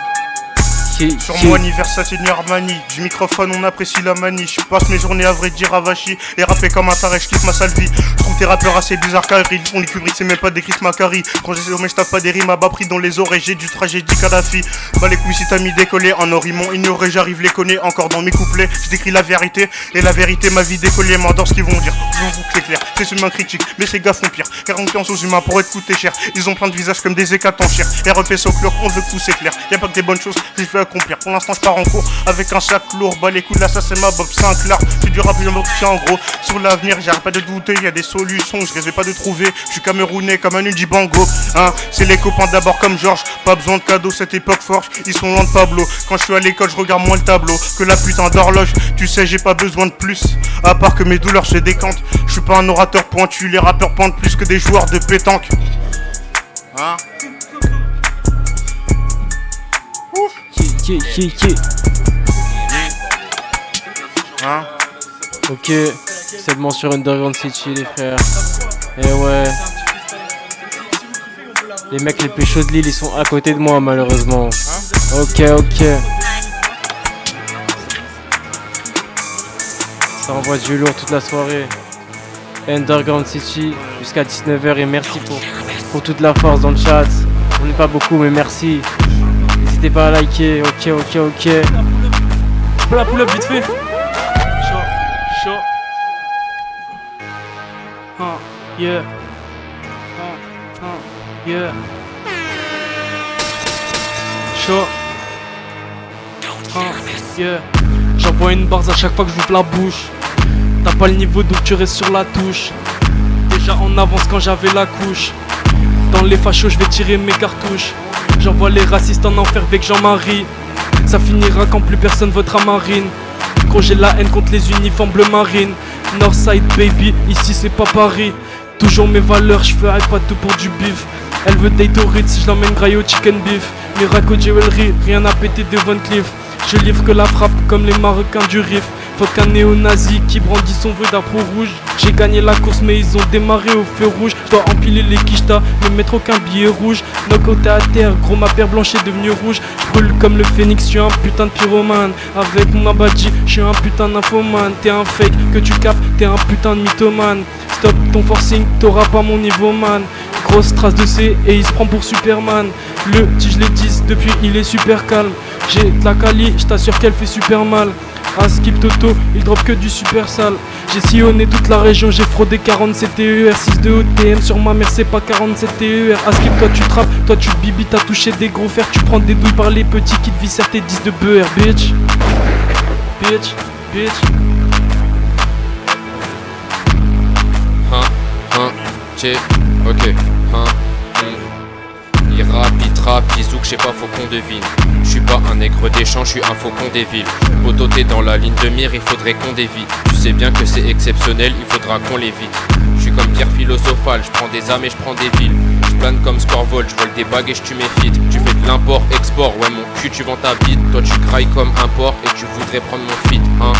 Sur mon anniversaire c'est du Armani. Du microphone on apprécie la manie. Je passe mes journées à vrai dire à Vachi. Et rapper comme un taré, je kiffe ma sale vie. Je trouve tes rappeurs assez bizarres car ils font les Kubrick, c'est même pas des Chris Macari. Quand j'ai mais je tape pas des rimes à bas prix dans les oreilles. J'ai du tragédie Kadhafi. Bah les couilles si t'as mis décollé. En or ils m'ont ignoré, j'arrive les connais encore dans mes couplets. Je décris la vérité et la vérité ma vie décollée. M'endors ce qu'ils vont dire. J'avoue que c'est clair, c'est seulement critique. Mais ces gars font pire. Car on pense aux humains pour être coûté cher. Ils ont plein de visages comme des hécatombes en chair. REP Soclore, on veut que tout s'éclaire. Y'a pas que des bonnes choses, j'ai fait accomplir. Pour l'instant je pars en cours avec un sac lourd. Bah les coups là ça c'est ma Bob Sinclair. C'est du rap en gros. Sur l'avenir j'arrête pas de douter, y a des solutions, je rêvais pas de trouver. Je suis camerounais comme un Udibango. C'est les copains d'abord comme Georges. Pas besoin de cadeaux, cette époque forge. Ils sont loin de Pablo. Quand je suis à l'école je regarde moins le tableau que la putain d'horloge. Tu sais j'ai pas besoin de plus. À part que mes douleurs se décantent. Je suis pas un orateur pointu. Les rappeurs pointent plus que des joueurs de pétanque. Ok, seulement sur Underground City les frères. Et ouais. Les mecs les plus chauds de l'île ils sont à côté de moi malheureusement. Ok. Ça envoie du lourd toute la soirée. Underground City jusqu'à 19h et merci pour toute la force dans le chat. On n'est pas beaucoup mais merci. N'hésitez pas à liker, ok. La pull-up vite fait. Chaud. Yeah. Yeah. Chaud. Yeah. J'envoie une barre à chaque fois que j'ouvre la bouche. T'as pas le niveau donc tu restes sur la touche. Déjà en avance quand j'avais la couche. Dans les fachos je vais tirer mes cartouches. J'envoie les racistes en enfer avec Jean-Marie. Ça finira quand plus personne votera Marine. Gros j'ai la haine contre les uniformes bleu marine. Northside baby, ici c'est pas Paris. Toujours mes valeurs, je ferai pas tout pour du bif. Elle veut date au Ritz, je l'emmène grailler au chicken beef. Miracle Jewelry, rien à péter de Van Cleef. Je livre que la frappe comme les Marocains du Rif. Faut qu'un néo-nazi qui brandit son vœu d'afro rouge. J'ai gagné la course mais ils ont démarré au feu rouge. Je dois empiler les quichetas, ne mettre aucun billet rouge. Knockout à terre, gros ma paire blanche est devenue rouge. Je brûle comme le phénix, je suis un putain de pyromane. Avec mon abadji, je suis un putain d'infomane. T'es un fake que tu capes, t'es un putain de mythomane. Stop ton forcing, t'auras pas mon niveau man. Grosse trace de C et il se prend pour Superman. Le tige les 10 depuis il est super calme. J'ai de la Kali, je t'assure qu'elle fait super mal. Skip Toto, il drop que du super sale. J'ai sillonné toute la région, j'ai fraudé 47 TER 6 de OTM sur ma mère c'est pas 47 TER. Skip toi tu trappes, toi tu bibi, t'as touché des gros fers. Tu prends des douilles par les petits qui te viscèrent tes 10 de beurre. Bitch. Ok, il rappe, il trappe, il zouk, je sais pas, faut qu'on devine. Je suis pas un nègre des champs, je suis un faucon des villes. Poto t'es dans la ligne de mire, il faudrait qu'on dévite. Tu sais bien que c'est exceptionnel, il faudra qu'on l'évite. Je suis comme pierre philosophale, je prends des âmes et je prends des villes. Je plane comme Scorvol, je vole des bagues et je tue mes feats. Tu fais de l'import, export, ouais mon cul tu vends ta bite. Toi tu grailles comme un porc et tu voudrais prendre mon feat, hein.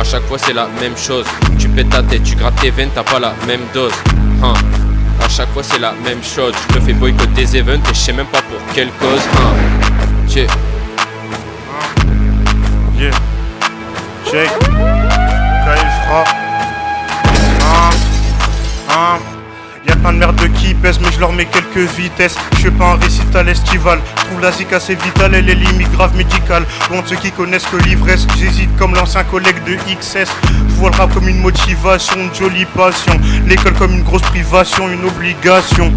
A chaque fois c'est la même chose. Tu pètes ta tête, tu grattes tes veines, t'as pas la même dose, hein. A chaque fois c'est la même chose. Je te fais boycott des events et je sais même pas pour quelle cause, hein. Yeah. Yeah. Check. KFRA. Y'a plein de merde qui pèsent mais je leur mets quelques vitesses. Je fais pas un récital estival. Trouve la zik assez vitale, elle est limite grave médicale. Loin de ceux qui connaissent que l'ivresse. J'hésite comme l'ancien collègue de XS. Je vois le rap comme une motivation, une jolie passion. L'école comme une grosse privation, une obligation.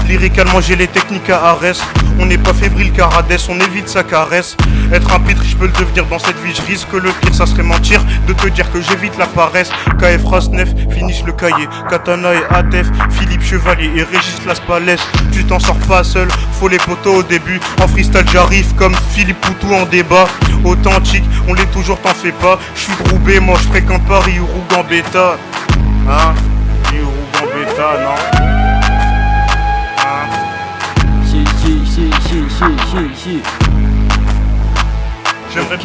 Lyricalement j'ai les techniques à Arès. On n'est pas fébrile car Hades, on évite sa caresse. Être un pitre, je peux le devenir dans cette vie. Je risque le pire, ça serait mentir de te dire que j'évite la paresse. KF Rasnef, finish le cahier. Katana et Atef, Philippe Chevalier et Régis Las Palais. Tu t'en sors pas seul, faut les potos au début. En freestyle j'arrive comme Philippe Poutou en débat. Authentique, on l'est toujours, t'en fais pas. Je suis de Roubaix, moi je fréquente Paris ou Rougambetta. Hein? Ou Rougambetta, non? J'aimerais